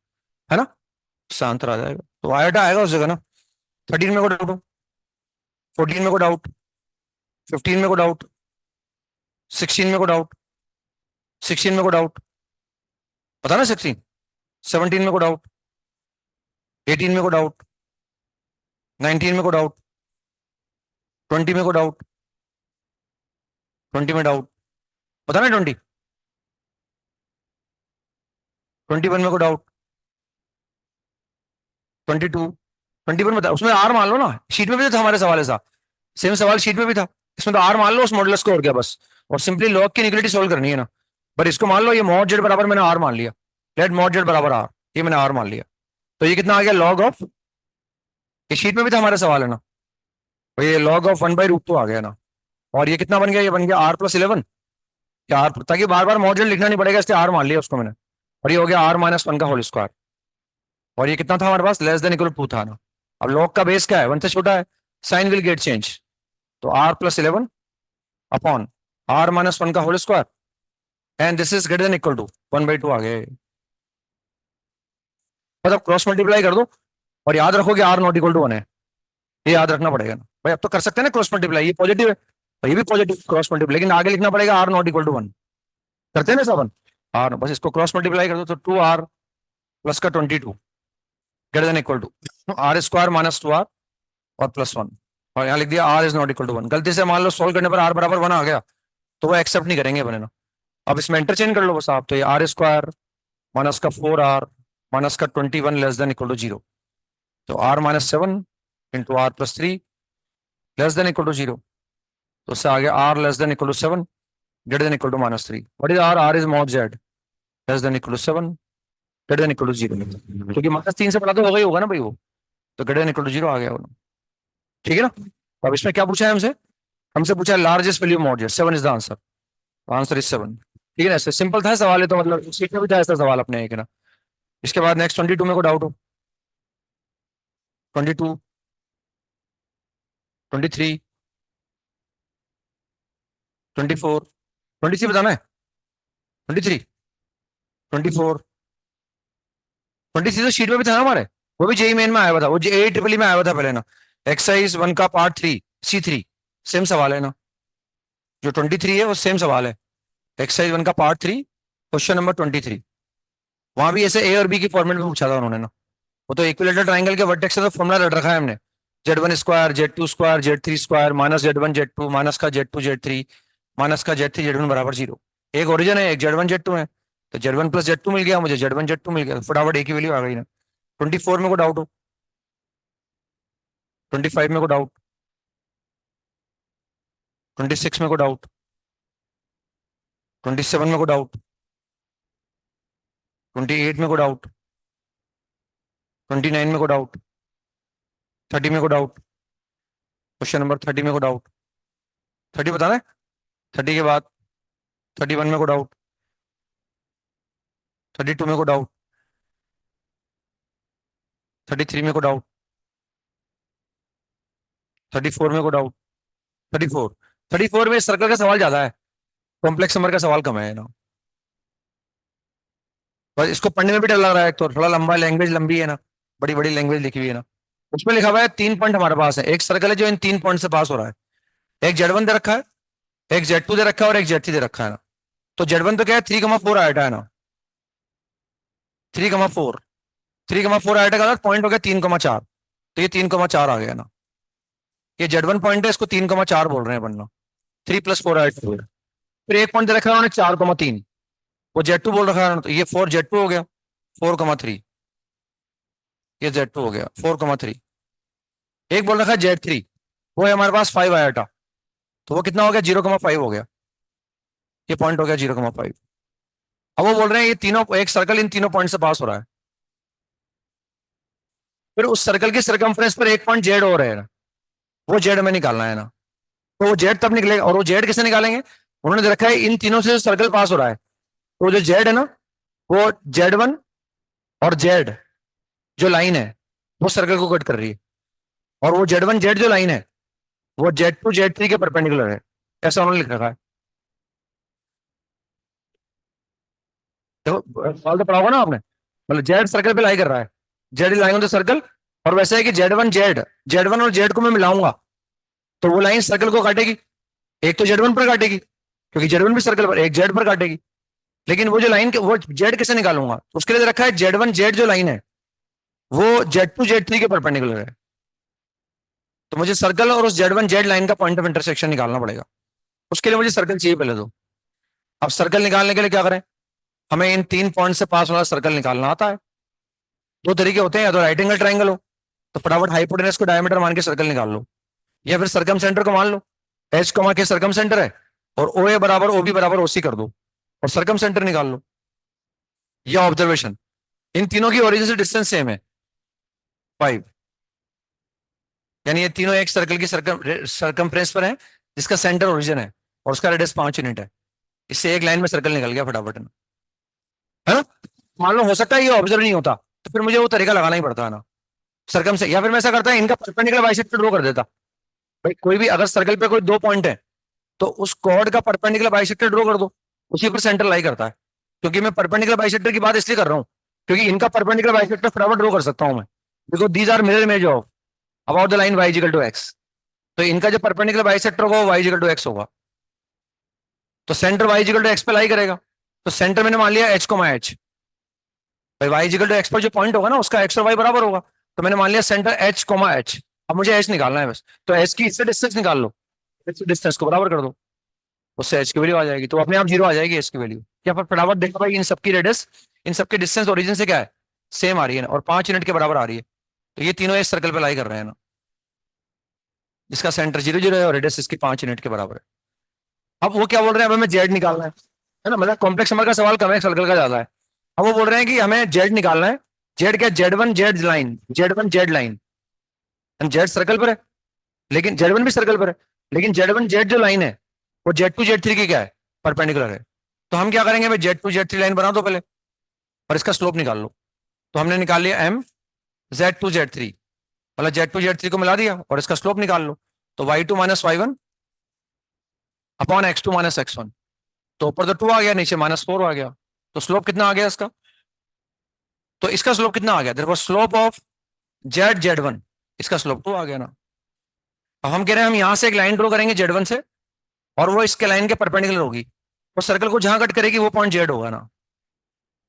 है ना, इससे आंसर आ जाएगा, तो आयोटा आएगा उस जगह ना। 13 में को डाउट, 14 में को डाउट, 15 में को डाउट, 16 में को डाउट, 16 में को डाउट, पता ना 16, 17 में को डाउट, 18 में को डाउट, 19 में को डाउट, 20 में को डाउट, 20 में डाउट, पता ना 21 में को डाउट, 22, 21 में था, उसमें आर मान लो ना, शीट में भी तो था हमारे सवाल ऐसा, सेम सवाल शीट में भी था, इसमें तो आर मान लो उस मॉडुलस को, और क्या बस, और सिंपली लॉग की इक्वलिटी सोल्व करनी है ना, पर इसको मान लो ये मॉड जेड बराबर मैंने आर मान लिया, लेट मॉड जेड बराबर आर, ये मैंने आर मान लिया, तो ये कितना आ गया लॉग ऑफ, ये शीट में भी था हमारा सवाल है ना, तो ये लॉग ऑफ 1/√2 आ गया ना, और ये कितना बन गया, ये बन गया r+11, आर, ताकि बार बार मॉड जेड लिखना नहीं पड़ेगा, इसलिए आर मान लिया उसको मैंने, और ये हो गया r-1 का होल स्क्वायर, और ये कितना था हमारे पास, <<2 था ना। अब लॉग का बेस क्या है, 1 से छोटा है, साइन विल गेट चेंज, तो r+11 अपॉन r-1 का whole square, and this is > 1/2 आ गए, मतलब क्रॉस मल्टीप्लाई कर दो, और याद रखो कि r ≠ 1 है, ये याद रखना पड़ेगा ना भाई, अब तो कर सकते हैं ना क्रॉस मल्टीप्लाई, ये पॉजिटिव है और ये भी पॉजिटिव क्रॉस मल्टीप्लाई, लेकिन आगे लिखना पड़ेगा r ≠ 1, करते हैं ना सब, आर, बस इसको क्रॉस मल्टीप्लाई कर दो, तो 2r प्लस का 22 > r² - 2r और +1, और यहाँ लिख दिया r ≠ 1, गलती से मान लो सोल्व करने पर r बराबर 1 आ गया, तो वो एक्सेप्ट नहीं करेंगे बने ना, अब इसमें इंटरचेंज कर लो बस आप, तो ये r² माइनस का 4r माइनस का 21 लेस देन इक्वल टू 0। तो r minus 7 into r plus 3 less than equal to 0। तो उससे आगे r less than equal to 7 greater than equal to minus 3। What is r इज mod z less than equal to 7 greater than equal to 0। क्योंकि minus 3 से बड़ा तो होगा ही होगा ना भाई वो, तो ग्रेटर देन इक्वल टू 0 आ गया वो। ठीक है ना। तो अब इसमें क्या पूछा है हमसे, हमसे पूछा है largest value mod z, 7 is the answer, answer is 7। ठीक है ना, ऐसे सिंपल था सवाल है, तो मतलब सीट में भी था ऐसा सवाल अपने एक है ना। इसके बाद नेक्स्ट 22 में को डाउट हो, 22, 23, 24, 23 बताना है, 23, 24, 23 तो शीट में भी था ना हमारे, वो भी जेई मेन में आया हुआ था, वो ए ट्रिपल में आया हुआ था पहले ना। एक्सरसाइज 1 का पार्ट 3 C3 सेम सवाल है ना, जो 23 है वो सेम सवाल है। एक्सरसाइज 1 का पार्ट 3 क्वेश्चन नंबर 23, वहां भी ऐसे ए और बी की फॉर्मेट में पूछा था उन्होंने ना। वो तो इक्विलेटरल ट्राइंगल के वर्टेक्स से तो फॉर्मुला रट रखा है हमने, Z1 square Z2 square Z3 square minus Z1 Z2 minus का Z2 Z3 माइनस का Z3 Z1 बराबर 0। एक ओरिजिन है, एक Z1 Z2 है, तो Z1 प्लस Z2 मिल गया मुझे, Z1 Z2 मिल गया, फटाफट एक ही वैल्यू आ गई ना। 24 में को डाउट हो, 25 में को डाउट, 26 में को डाउट, 27 में को डाउट, 28 में को डाउट, 29 में को डाउट, 30 में को डाउट, क्वेश्चन नंबर 30 में को डाउट, 30 बताना है। 30 के बाद 31 में को डाउट, 32 में को डाउट, 33 में को डाउट, 34 में को डाउट, 34, 34 में सर्कल का सवाल ज्यादा है, कॉम्प्लेक्स नंबर का सवाल कम है ना। बस इसको पढ़ने में भी डर लग रहा है, तो थोड़ा लंबा, लैंग्वेज लंबी है ना, बड़ी बड़ी लैंग्वेज लिखी हुई है ना। उसमें लिखा हुआ है 3 पॉइंट हमारे पास है, एक सर्कल है जो इन 3 पॉइंट से पास हो रहा है। एक Z1 दे रखा है, एक Z2 दे रखा है और एक Z3 दे रखा है ना। तो Z1 तो क्या है 3,4 आयटा है ना, 3,4, 3,4 आयटा का पॉइंट हो गया 3,4, तो ये 3,4 आ गया ना। ये Z1 पॉइंट है, इसको 3,4 बोल रहे हैं बनना, 3 + 4 आयटा। फिर एक पॉइंट दे रखा है उन्होंने 4,3, वो Z2 बोल रखा है, तो ये 4 Z2 हो गया, 4,3, ये Z2 हो गया 4,3। एक बोल रखा है Z3, वो है हमारे पास 5 आयटा, तो वो कितना हो गया 0,5 हो गया, ये पॉइंट हो गया 0,5। अब वो बोल रहे हैं ये तीनों, एक सर्कल इन तीनों पॉइंट से पास हो रहा है। फिर उस सर्कल की सर्कमफ्रेंस पर एक पॉइंट जेड और है ना, वो जेड में निकालना है ना। तो वो जेड तब निकलेगा, और वो जेड कैसे निकालेंगे, उन्होंने दे रखा है इन तीनों से सर्कल पास हो रहा है, तो जो जेड है ना, वो Z1 और जेड जो लाइन है वो सर्कल को कट कर रही है, और वो Z1 जेड जो लाइन है वो Z2 Z3 के परपेंडिकुलर है, ऐसा उन्होंने लिख रखा है। देखो सवाल तो पढ़ा होगा ना आपने, मतलब जेड सर्कल पे लाई कर रहा है, z is lying on the circle, और वैसे है कि जेड वन और जेड को मैं मिलाऊंगा तो वो लाइन सर्कल को काटेगी, एक तो Z1 पर काटेगी क्योंकि Z1 भी सर्कल पर, एक जेड पर काटेगी। लेकिन वो जो लाइन वो जेड कैसे निकालूंगा, तो उसके लिए रखा है Z1 जेड जो लाइन है वो Z2 Z3 के परपेंडिकुलर है, तो मुझे सर्कल और उस Z1 जेड लाइन का पॉइंट ऑफ इंटरसेक्शन निकालना पड़ेगा। उसके लिए मुझे सर्कल चाहिए पहले तो। अब सर्कल निकालने के लिए क्या करें, हमें इन 3 पॉइंट से पास वाला सर्कल निकालना आता है। दो तरीके होते हैं, या तो राइट एंगल ट्राइंगल हो, तो फटाफट हाइपोटेनस को डायमीटर मान के सर्कल निकाल लो, या फिर सर्कम सेंटर को मान लो, एच कॉमा के सर्कम सेंटर है, और ओ ए बराबर ओ बी बराबर ओसी कर दो और सर्कम सेंटर निकाल लो। यह ऑब्जर्वेशन, इन तीनों की ओरिजिन से डिस्टेंस सेम है 5, यानी ये तीनों एक सर्कल की सर्कमफ्रेंस पर है जिसका सेंटर ओरिजिन है और उसका रेडियस 5 यूनिट है। इससे एक लाइन में सर्कल निकल गया फटाफट, है ना। मान लो हो सकता है ये ऑब्जर्व नहीं होता, तो फिर मुझे वो तरीका लगाना ही पड़ता है ना सर्कम से, या फिर मैं ऐसा करता है इनका परपेंडिकुलर बाइसेक्टर ड्रॉ कर देता। भाई कोई भी अगर सर्कल पे कोई 2 पॉइंट है तो उस कॉर्ड का परपेंडिकुलर बाइसेक्टर ड्रॉ कर दो, उसी पर सेंटर लाई करता है। क्योंकि मैं परपेंडिकुलर बाइसेक्टर की बात इसलिए कर रहा हूँ क्योंकि इनका परपेंडिकुलर बाइसेक्टर फटाफट ड्रॉ कर सकता हूं मैं, because these are mirror image of about the line y equal to x। तो इनका जो परपेंडिकुलर बाइसेक्टर होगा वो y इक्वल टू x होगा, तो center y equal to x पे लाई करेगा। तो सेंटर मैंने मान लिया h कोमा h, भाई y इक्वल टू x पर जो पॉइंट होगा ना उसका x और y बराबर होगा, तो मैंने मान लिया सेंटर h कोमा h। अब मुझे h निकालना है बस, तो h की इससे डिस्टेंस निकाल लो, इससे डिस्टेंस को बराबर कर दो, उससे h की वैल्यू आ जाएगी, तो अपने आप 0 आ जाएगी h की वैल्यू। क्या फटाफट देखो भाई इन सबकी रेडियस इन सबके डिस्टेंस ओरिजिन से क्या है, सेम आ रही है ना, और 5 यूनिट के बराबर आ रही है। तो ये तीनों इस सर्कल पे लाई कर रहे हैं ना, जिसका सेंटर 0 0 है और रेडियस इसकी 5 यूनिट के बराबर है। अब वो क्या बोल रहे हैं, अब हमें जेड निकालना है ना, मतलब कॉम्प्लेक्स नंबर का सवाल कम है, सर्कल का ज्यादा है। अब वो बोल रहे हैं कि हमें जेड निकालना है। जेड क्या, Z 1 Z line, Z 1 Z line, Z circle पर है, लेकिन जेड 1 भी सर्कल पर है, लेकिन जेड 1 जेड जो लाइन है वो जेड 2 जेड 3 की क्या है, परपेंडिकुलर है। तो हम क्या करेंगे भाई, जेड 2 जेड 3 लाइन बना दो पहले और इसका स्लोप निकाल लो। तो हमने निकाल लिया एम Z2 Z3, मतलब Z2 Z3 को मिला दिया और इसका स्लोप निकाल लो। तो y2 minus y1 upon x2 minus x1। तो ऊपर तो 2 आ गया, नीचे -4 आ गया। तो स्लोप कितना आ गया इसका, तो इसका स्लोप कितना आ गया, देखो स्लोप ऑफ Z1, इसका स्लोप 2 आ गया ना। अब हम कह रहे हैं हम यहां से एक लाइन ड्रॉ करेंगे Z1 से, और वो इसके लाइन के परपेंडिकुलर होगी, वो सर्कल को जहां कट करेगी वो पॉइंट जेड होगा ना,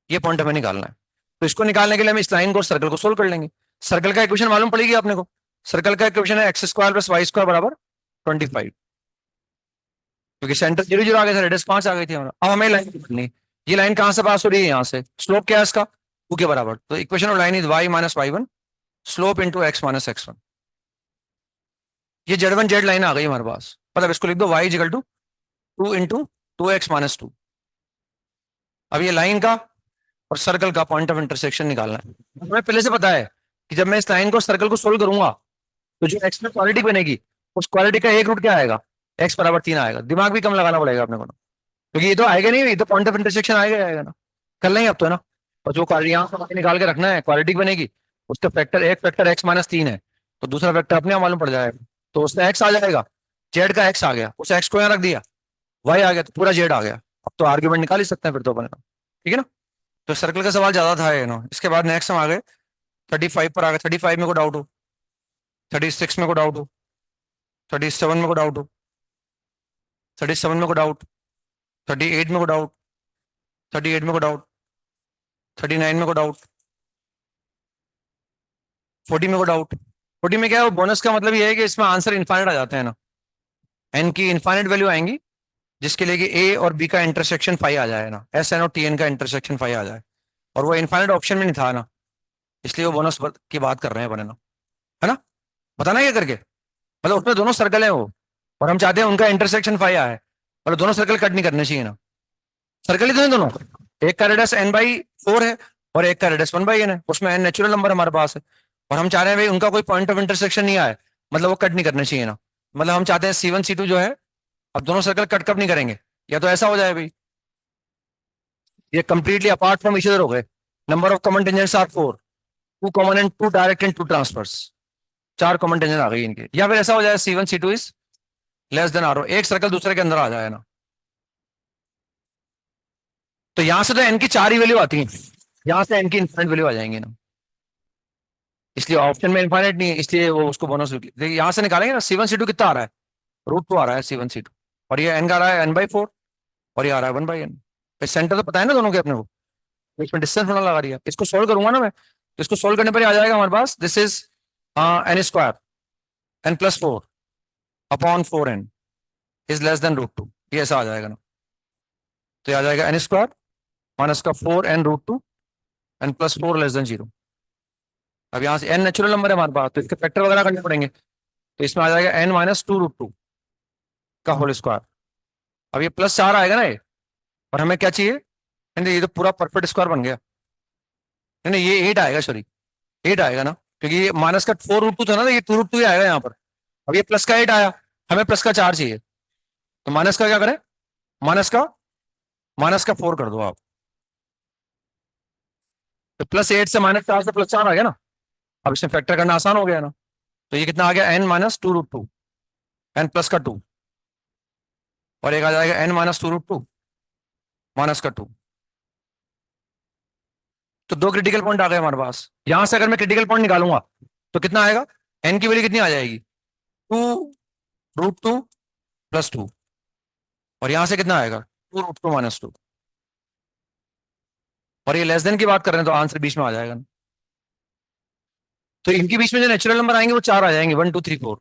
ये पॉइंट हमें निकालना है। तो इसको निकालने के लिए हम इस लाइन को, सर्कल को सोल्व कर लेंगे। सर्कल का इक्वेशन मालूम पड़ेगी आपने को, सर्कल का इक्वेशन है x² + y² बराबर 25, क्योंकि सेंटर 0 0 आ गया था, रेडियस 5 आ गई थी हमारा। अब हमें लाइन निकालनी, ये लाइन कहां से पास हो रही है, यहाँ से। स्लोप क्या है इसका, 2 के बराबर। तो equation of line is y minus y1 slope into x minus x1। ये Z1 जेड लाइन आ गई हमारे पास, मतलब इसको लिख दो y equal to 2 into 2x minus 2। अब ये लाइन का और सर्कल का पॉइंट ऑफ इंटरसेक्शन निकालना है। हमें पहले से पता है कि जब मैं इस लाइन को, सर्कल को सोल्व करूंगा, तो जो एक्स में क्वालिटी बनेगी, उस क्वालिटी का एक रूट क्या आएगा, x बराबर 3 आएगा। दिमाग भी कम लगाना पड़ेगा अपने को ना, क्योंकि ये तो आएगा नहीं, ये तो पॉइंट ऑफ इंटरसेक्शन आएगा ही आएगा ना। कर लेंगे अब तो, है ना। और जो क्वालिटी यहाँ से निकाल के रखना है, क्वालिटी बनेगी, उसका फैक्टर, एक फैक्टर x-3 है, तो दूसरा फैक्टर अपने आप मालूम पड़ जाएगा। तो उसमें x आ जाएगा, जेड का x आ गया, उस x को यहाँ रख दिया, y आ गया, तो पूरा जेड आ गया। अब तो आर्ग्यूमेंट निकाल ही सकते हैं फिर तो अपने, ठीक है ना। तो सर्कल का सवाल ज्यादा था ये ना। इसके बाद नेक्स्ट हम आ गए 35 पर आ गए। 35 में को डाउट हो, 36 में को डाउट हो, 37 में को डाउट हो, 37 में को डाउट, 38 में को डाउट, 38 में को डाउट, 39 में को डाउट, 40 में को डाउट। 40 में क्या है, वो बोनस का मतलब ये है कि इसमें आंसर इनफाइनाइट आ जाते हैं ना, एन की इनफाइनाइट वैल्यू आएंगी, जिसके लिए कि ए और बी का इंटरसेक्शन 5 आ जाए ना, एस एन और टी एन का इंटरसेक्शन 5 आ जाए, और वो इनफाइनाइट ऑप्शन में नहीं था ना, इसलिए वो बोनस की बात कर रहे हैं बने ना, है ना। बताना क्या करके, मतलब उसमें दोनों सर्कल है वो, और हम चाहते हैं उनका इंटरसेक्शन 5 आए, मतलब दोनों सर्कल कट नहीं करने चाहिए ना। सर्कल ही तो है दोनों, एक का रेडियस n/4 है और एक का रेडियस 1/n है, उसमें n नेचुरल नंबर हमारे पास है, और हम चाह रहे हैं भाई उनका कोई पॉइंट ऑफ इंटरसेक्शन नहीं आए, मतलब वो कट नहीं करने चाहिए ना। मतलब हम चाहते हैं C1 C2 जो है, अब दोनों सर्कल कट कब नहीं करेंगे, या तो ऐसा हो जाए भाई, ये completely apart from each other हो गए, number of common tangents are 4, 2 common and 2 direct and 2 transverse, 4 common tangent आ गई इनके। या फिर ऐसा हो जाए C1 C2 is less than R, एक सर्कल दूसरे के अंदर आ जाए ना। तो यहां से तो n की 4 ही वैल्यू आती है, यहां से n की इनफाइनाइट वैल्यू आ जाएंगे ना, इसलिए ऑप्शन में इनफाइनाइट नहीं है, इसलिए वो उसको बोनस, देखिए यहां से निकालेंगे ना, C1 C2 कितना आ रहा है, √2 आ रहा है C1 C2, और ये n का आ रहा है n/4, और ये आ रहा है 1/n। सेंटर तो पता है ना दोनों के अपने को, इसमें डिस्टेंस होना लगा दिया। इसको सोल्व करूंगा ना मैं, तो इसको सोल्व करने पर आ जाएगा हमारे पास, this is n² n+4 upon 4n is less than √2, ये ऐसा आ जाएगा ना। तो ये आ जाएगा n² माइनस का 4n√2 n+4 लेस देन 0। अब यहाँ से n नेचुरल नंबर है हमारे पास, तो इसके फैक्टर वगैरह करने पड़ेंगे, तो इसमें आ जाएगा n-2√2 का होल स्क्वायर। अब ये +4 आएगा ना ये, और हमें क्या चाहिए, नहीं ये तो पूरा परफेक्ट स्क्वायर बन गया, नहीं नहीं ये 8 आएगा, सॉरी 8 आएगा ना, क्योंकि ये माइनस का 4√2 था ना, तो ये 2√2 ही आएगा यहाँ पर। अब ये प्लस का 8 आया, हमें प्लस का 4 चाहिए, तो माइनस का क्या करें, माइनस का 4 कर दो आप, तो +8 से -4 से +4 आ गया ना। अब इसमें फैक्टर करना आसान हो गया ना, तो ये कितना आ गया, n-2√2, n+2, और एक आ जाएगा n-2√2 -2। तो 2 क्रिटिकल पॉइंट आ गए हमारे पास। यहां से अगर मैं क्रिटिकल पॉइंट निकालूंगा तो कितना आएगा, n की वैल्यू कितनी आ जाएगी, 2√2 + 2, और यहां से कितना आएगा, 2√2 - 2, और ये लेस देन की बात कर रहे हैं तो आंसर बीच में आ जाएगा ना। तो इनके बीच में जो नेचुरल नंबर आएंगे वो 4 आ जाएंगे, 1 2 3 4,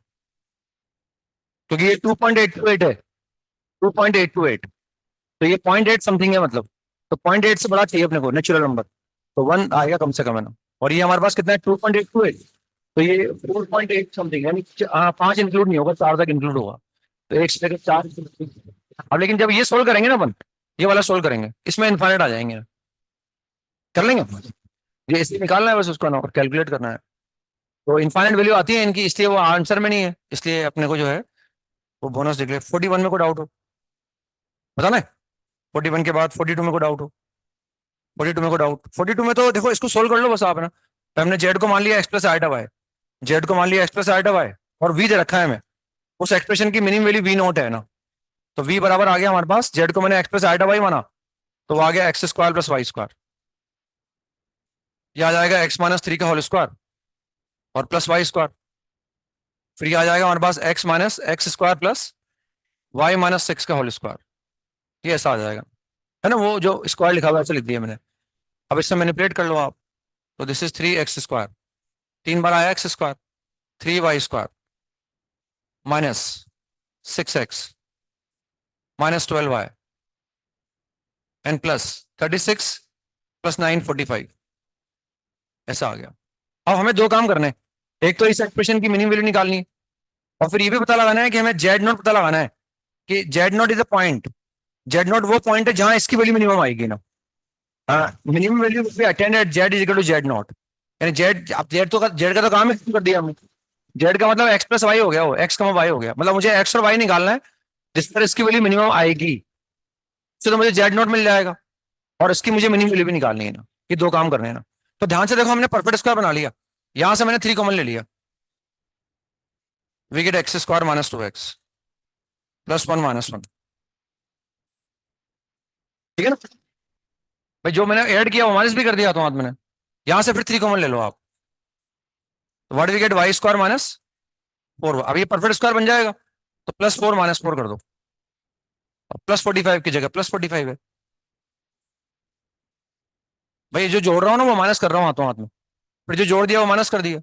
क्योंकि ये 2.828 है, 2.828, तो ये 0.8 समथिंग है मतलब, तो 0.8 से बड़ा चाहिए अपने को नेचुरल नंबर, तो 1 आएगा कम से कम है ना। और ये हमारे पास कितना है 2.828, तो ये 4.8 समथिंग, यानी 5 इंक्लूड नहीं होगा, 4 तक इंक्लूड होगा, तो 1 से लेकर 4। अब लेकिन जब ये सोल्व करेंगे ना अपन, ये वाला सोल्व करेंगे, इसमें इनफाइनाइट आ जाएंगे, कर लेंगे। ये इसलिए निकालना है बस उसका ना, और कैलकुलेट करना है। तो इनफाइनाइट वैल्यू आती है इनकी, इसलिए वो आंसर में नहीं है, इसलिए अपने को जो है वो बोनस डिक्लेयर। 41 में को डाउट हो बताना है, 41 के बाद 42 में को डाउट हो, 42 में को डाउट, 42 में तो देखो इसको सोल्व कर लो बस आप ना। तो हमने जेड को मान लिया x plus iota y, z को मान लिया एक्स प्लस आइटा वाई, और वी दे रखा है हमें, उस एक्सप्रेशन की मिनिमम वैल्यू वी नॉट है ना। तो वी बराबर आ गया हमारे पास, जेड को मैंने एक्स प्लस आइटा वाई माना, तो वो आ गया x square plus y square, ये आ जाएगा एक्स माइनस 3 का होल स्क्वायर और प्लस वाई स्क्वायर, फिर ये आ जाएगा हमारे पास x minus x square plus y minus 6 का होल स्क्वायर, ये ऐसा आ जाएगा, है ना। वो जो स्क्वायर लिखा हुआ है ऐसे लिख दिया मैंने। अब इससे मैनिपुलेट कर लो आप, तो दिस इज 3x स्क्वायर, 3 बार आया x square, 3y square minus 6x minus 12y and plus 36 plus 9 45, ऐसा आ गया। अब हमें दो काम करने हैं, एक तो इस एक्सप्रेशन की मिनिमम वैल्यू निकालनी है, और फिर ये भी पता लगाना है कि हमें जेड नॉट पता लगाना है, कि z naught is a point, z naught वो पॉइंट है जहां इसकी वैल्यू मिनिमम आएगी ना। मिनिमम वैल्यू भी attained at z is equal to z naught, यानी जेड, अब जेड का तो काम ही कर दिया हमने। जेड का मतलब एक्स प्लस वाई हो गया, वो एक्स कमा वाई हो गया, मतलब मुझे एक्स और वाई निकालना है जिस पर इसकी वैल्यू मिनिमम आएगी, तो मुझे जेड नॉट मिल जाएगा, और इसकी मुझे मिनिमम वैल्यू भी निकालनी है ना। ये दो काम करने हैं ना। तो ध्यान से देखो, हमने परफेक्ट स्क्वायर बना लिया, यहां से मैंने 3 कॉमन ले लिया, we get x square minus 2x plus 1 minus 1, ठीक है ना भाई। जो मैंने ऐड किया वो माइनस भी कर दिया तो मैंने, यहां से फिर 3 कॉमन ले लो आप, what we get y square minus 4, अब ये परफेक्ट स्क्वायर बन जाएगा, तो प्लस 4 माइनस 4 कर दो, प्लस 45 की जगह प्लस 45 है भाई। जो जोड़ रहा हूँ ना वो माइनस कर रहा हूँ हाथों हाथ में, फिर जो जोड़ दिया वो माइनस कर दिया।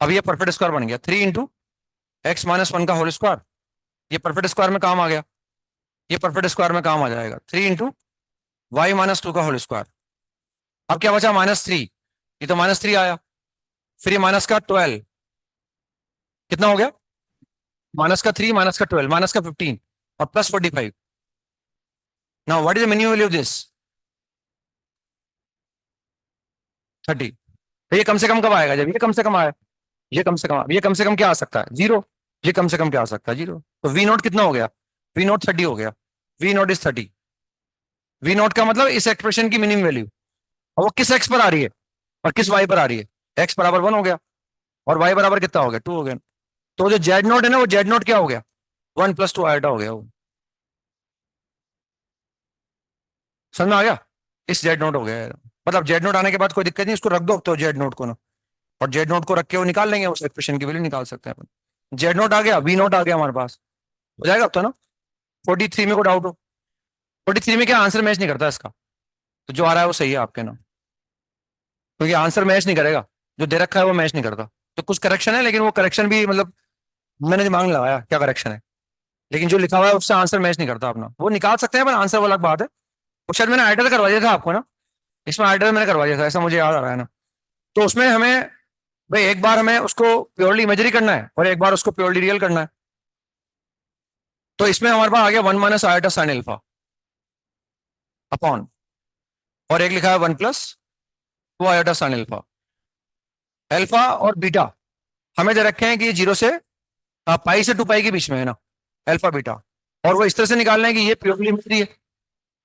अब ये परफेक्ट स्क्वायर बन गया, 3 × x−1 का होल स्क्वायर, ये परफेक्ट स्क्वायर में काम आ गया, ये परफेक्ट स्क्वायर में काम आ जाएगा, 3 × y−2 का होल स्क्वायर। अब क्या बचा -3, ये तो -3 आया, फिर ये माइनस का 12, कितना हो गया, -3 -12 -15 और plus 45। Now what is the minimum value of this, 30। तो ये कम से कम कब आएगा, जब ये कम से कम आया, ये कम से कम, ये कम से कम क्या आ सकता है, 0, ये कम से कम क्या आ सकता है, 0। तो वी नॉट कितना हो गया, वी नॉट 30 हो गया, v naught is 30, v naught का मतलब इस एक्सप्रेशन की मिनिमम वैल्यू, और वो किस एक्स पर आ रही है और किस वाई पर आ रही है, एक्स बराबर 1 हो गया और वाई बराबर कितना हो गया, 2 हो गया। तो जो जेड नॉट है ना, वो जेड नॉट क्या हो गया, 1 + 2 आइटा हो गया वो, समझ में आ गया, इस जेड नोट हो गया। मतलब जेड नोट आने के बाद कोई दिक्कत नहीं, उसको रख दो तो जेड नोट को ना, और जेड नोट को रख के वो निकाल लेंगे, उस एक्सप्रेशन की वैल्यू निकाल सकते हैं अपन। जेड नोट आ गया, वी नोट आ गया हमारे पास, हो जाएगा अब तो ना। 43 में को डाउट हो, 43 में क्या आंसर मैच नहीं करता इसका, तो जो आ रहा है वो सही है आपके ना, क्योंकि आंसर मैच नहीं करेगा, जो दे रखा है वो मैच नहीं करता। तो कुछ करेक्शन है, लेकिन वो करेक्शन भी मतलब मैंने दिमाग नहीं लगाया क्या करेक्शन है, लेकिन जो लिखा हुआ है उससे आंसर मैच नहीं करता अपना, वो निकाल सकते हैं पर आंसर वो अलग बात है। वो शायद मैंने आइडिया करवा दिया था आपको ना, इसमें आइडिया मैंने करवा दिया था, ऐसा मुझे याद आ रहा है ना। तो उसमें हमें भाई एक बार हमें उसको प्योरली इमेजरी करना है और एक बार उसको प्योरली रियल करना है। तो इसमें हमारे पास आ गया 1 - आइटा साइन अल्फा अपॉन, और एक लिखा है 1 + 2 आइटा साइन अल्फा। अल्फा और बीटा हमें दे रखे हैं कि ये 0 से पाई से 2 पाई के बीच में है ना, अल्फा बीटा, और वो इस तरह से निकालना है कि ये प्योरली इमेजरी है।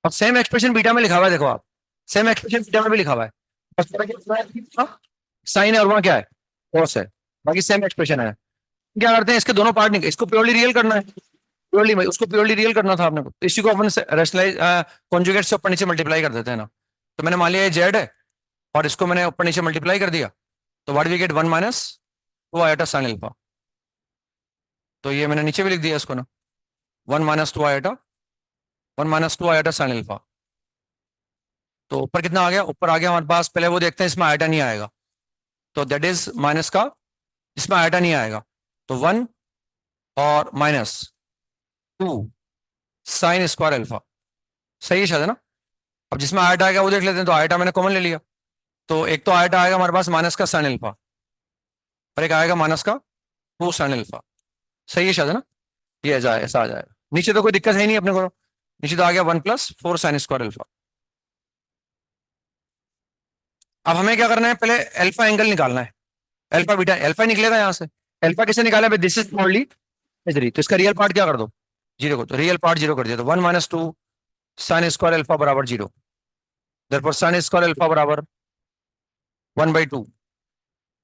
अब सेम एक्सप्रेशन बीटा में लिखा हुआ है, देखो आप, सेम एक्सप्रेशन बीटा में भी लिखा हुआ है, साइन है और वहां क्या है, कॉस है, बाकी सेम एक्सप्रेशन है। क्या करते हैं, इसके दोनों पार्ट निकल, इसको प्योरली रियल करना है, प्योरली उसको प्योरली रियल करना था आपने को, तो इसी को अपन रेशनलाइज कॉन्जुगेट से ऊपर नीचे मल्टीप्लाई कर देते हैं ना। तो मैंने मान लिया ये जेड है और इसको मैंने ऊपर नीचे मल्टीप्लाई कर दिया, तो what we get 1 - 2 iota sine alpha. तो ये मैंने नीचे भी लिख दिया इसको ना, 1 - 2 आइटा, 1 - 2 आइटा साइन अल्फा। तो ऊपर कितना आ गया, ऊपर आ गया हमारे पास, पहले वो देखते हैं इसमें आइटा नहीं आएगा, तो दैट इज माइनस का, इसमें आइटा नहीं आएगा, तो 1 और -2 साइन स्क्वायर अल्फा, सही है शायद है ना। अब जिसमें आयटा आएगा वो देख लेते हैं। तो आयटा मैंने कॉमन ले लिया, तो एक तो आयटा आएगा हमारे पास माइनस का साइन अल्फा, और एक आएगा माइनस का टू साइन अल्फा। सही है शायद, है ना? ये ऐसा आ जाएगा। नीचे तो कोई दिक्कत है ही नहीं अपने को, नीचे तो आ गया 1 + 4 साइन स्क्वायर अल्फा। अब हमें क्या करना है, पहले अल्फा एंगल निकालना है। अल्फा बीटा, अल्फा ही निकलेगा यहाँ से। अल्फा किसे निकाला भाई? दिस इज ओनली इधर, तो इसका रियल पार्ट क्या कर दो? जीरो को, तो रियल पार्ट जीरो कर दिया, तो 1 - 2 साइन स्क्वायर अल्फा बराबर zero. Therefore sine square alpha बराबर 1/2।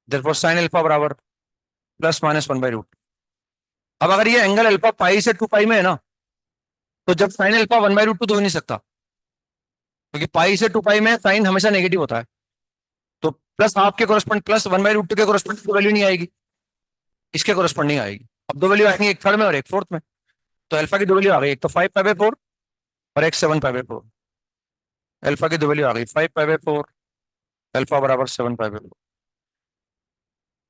देयरफॉर साइन अल्फा बराबर +- 1/√। अब अगर ये एंगल अल्फा पाई से 2 पाई में है ना, तो जब साइन अल्फा 1/√2 तो हो नहीं सकता, क्योंकि पाई से 2 पाई में साइन हमेशा नेगेटिव होता है। तो प्लस हाफ के कोरस्पॉन्ड, +1/√2 के कोरस्पॉन्ड वैल्यू नहीं आएगी, इसके कोरस्पॉन्डिंग आएगी। अब दो वैल्यू आएंगी, एक थर्ड में और एक फोर्थ में। तो अल्फा की दो वैल्यू आ गई, एक तो 5π/4 और एक 7π/4। अल्फा की दो वैल्यू आ गई 5π/4, अल्फा बराबर 7π/4।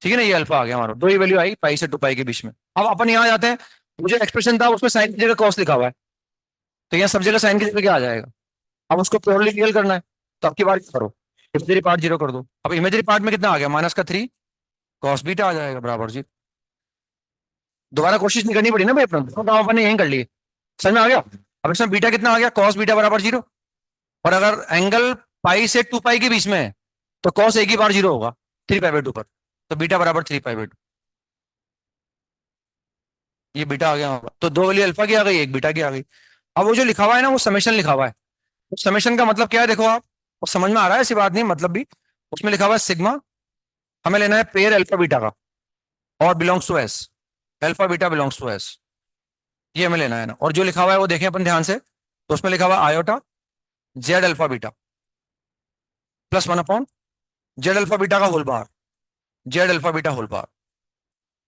ठीक है ना, ये अल्फा आ गया हमारा, दो ही वैल्यू आई पाई से 2 पाई के बीच में। अब अपन यहाँ जाते हैं, मुझे एक्सप्रेशन था उसमें साइन की जगह कॉस लिखा हुआ है, तो यहाँ सब जगह साइन की जगह क्या आ जाएगा? अब उसको प्योरली रियल करना है, तो आपकी बात करो, इमेजरी पार्ट जीरो कर दो। अब इमेजरी पार्ट में कितना आ गया? -3 कॉस बीटा आ जाएगा बराबर जी। दोबारा कोशिश नहीं करनी पड़ी ना भाई, अपना दोनों काम अपन ने यहीं कर लिए। समझ में आ गया? अब इसमें बीटा कितना आ गया? कॉस बीटा बराबर जीरो। और अगर एंगल पाई से 2 पाई के बीच में है, तो कॉस एक ही बार जीरो होगा 3π/2 पर, तो बीटा बराबर 3π/2। ये बीटा आ गया हमारा। तो दो वैल्यू अल्फा की आ गई, एक बीटा की आ गई। अब वो जो लिखा हुआ है ना, वो समेशन लिखा हुआ है। तो समेशन का मतलब क्या है देखो आप, वो समझ में आ रहा है, ऐसी बात नहीं, मतलब भी उसमें लिखा हुआ है सिग्मा। हमें लेना है पेयर अल्फा बीटा का, और belongs to s, alpha beta belongs to s, ये हमें लेना है ना। और जो लिखा हुआ है वो देखें अपन ध्यान से, तो उसमें लिखा हुआ है iota z alpha beta +1 z alpha beta का whole bar, z alpha beta whole bar.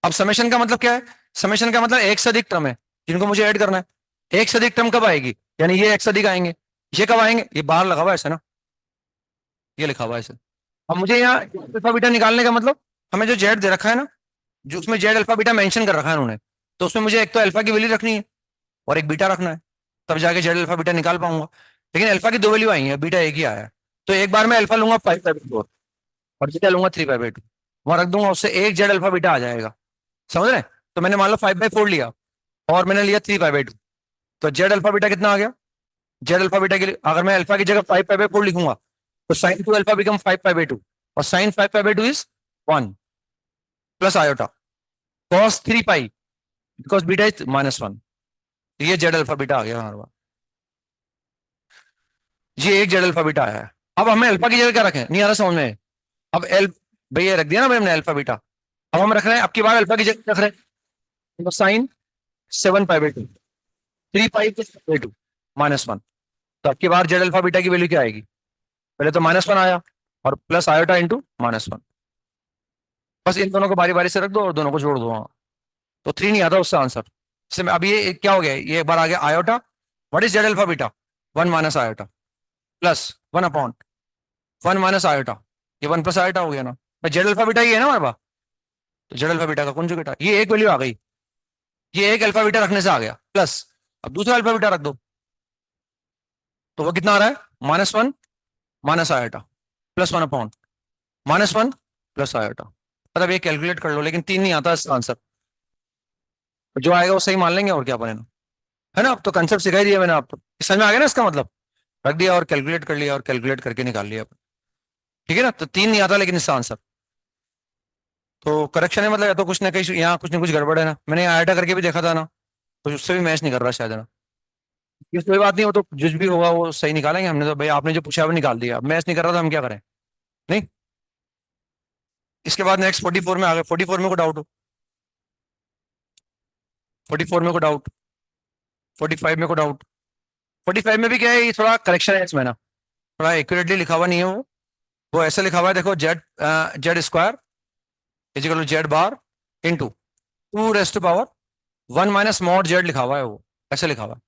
अब समेशन का मतलब क्या है? समेशन का मतलब एक से अधिक टर्म है जिनको मुझे ऐड करना है। एक से अधिक टर्म कब आएगी? यानी ये एक से अधिक आएंगे, ये कब आएंगे? ये बाहर लगा हुआ है ऐसे ना, ये लिखा हुआ है ऐसे। अब मुझे यहाँ अल्फा बीटा निकालने का मतलब, हमें जो जेड दे रखा है ना, जो उसमें जेड अल्फा बीटा मेंशन कर रखा है उन्होंने, तो उसमें मुझे एक तो अल्फा की वैल्यू रखनी है और एक बीटा रखना है, तब जाके जेड अल्फा बीटा निकाल पाऊंगा। लेकिन अल्फा की दो वैल्यू आई है, बीटा एक ही आया है। तो एक बार मैं अल्फा लूंगा 5π/4 और बीटा लूंगा 3π/2, वहां रख दूंगा, उससे एक जेड अल्फा बीटा आ जाएगा। समझ रहे? तो मैंने मान लो 5/4 लिया और मैंने लिया 3π/2, तो जेड अल्फा बीटा कितना आ गया? जेड अल्फा बीटा के लिए अगर मैं अल्फा की जगह 5π/4 लिखूंगा, तो साइन टू अल्फा बिकम 5π/2, और sine 5π/2 is 1 plus iota cos 3 pi because beta is -1। ये जेड अल्फा बीटा आ गया हमारे पास, ये एक जेड अल्फा बीटा आया है। अब हमें अल्फा की जगह क्या रखें, नहीं आ रहा समझ में। अब एल भैया रख दिया ना भाई हमने अल्फा बीटा। अब हम रख रहे हैं, अब की बार अल्फा की जगह रख रहे हैं, तो साइन 7π/2, 3π/2 -1। तो अब की बार जेड अल्फा बीटा की वैल्यू क्या आएगी? पहले तो -1 आया, और प्लस आयोटा इंटू -1। बस इन दोनों को बारी बारी से रख दो और दोनों को जोड़ दो, हाँ। तो 3 नहीं आता उसका आंसर। इसमें अब ये क्या हो गया, ये एक बार आ गया iota, what is Z alpha beta? 1 - iota plus 1/1 - iota, ये 1 + आयोटा हो गया ना। जेड अल्फा बीटा ये है ना हमारे पास, तो जेड अल्फा बीटा का कंजुगेट, ये एक वैल्यू आ गई, ये एक अल्फा बीटा रखने से आ गया प्लस। अब दूसरा अल्फा बीटा रख दो, तो वो कितना आ रहा है? -1 - आयोटा +1 -1 प्लस आयोटा। मतलब ये कैलकुलेट कर लो, लेकिन 3 नहीं आता इसका आंसर। जो आएगा वो सही मान लेंगे, और क्या बनेगा, है ना? अब तो कंसेप्ट सिखाई दिया मैंने आपको, समझ में आ गया ना इसका मतलब। रख दिया और कैलकुलेट कर लिया और कैलकुलेट करके निकाल लिया। ठीक है ना? तो 3 नहीं आता लेकिन इसका आंसर। तो करेक्शन है मतलब, या तो कुछ ना कहीं यहाँ कुछ ना कुछ गड़बड़ है ना। मैंने आयटा करके भी देखा था ना, तो उससे भी मैच नहीं कर रहा शायद, है ना। ये कोई बात नहीं, वो तो जिस भी होगा वो सही निकालेंगे। हमने तो भाई आपने जो पूछा है वो निकाल दिया, अब मैच नहीं कर रहा था, हम क्या करें? नहीं। इसके बाद नेक्स्ट 44 में आ गए। 44 में को डाउट हो? 44 में को डाउट, 45 में को डाउट। 45 में भी क्या है, ये थोड़ा करेक्शन है इसमें ना, थोड़ा एक्यूरेटली लिखा हुआ नहीं है वो ऐसे लिखा हुआ है देखो, z square is equal to z bar into 2⁻1 - mod z लिखा हुआ है, वो ऐसे लिखा हुआ है।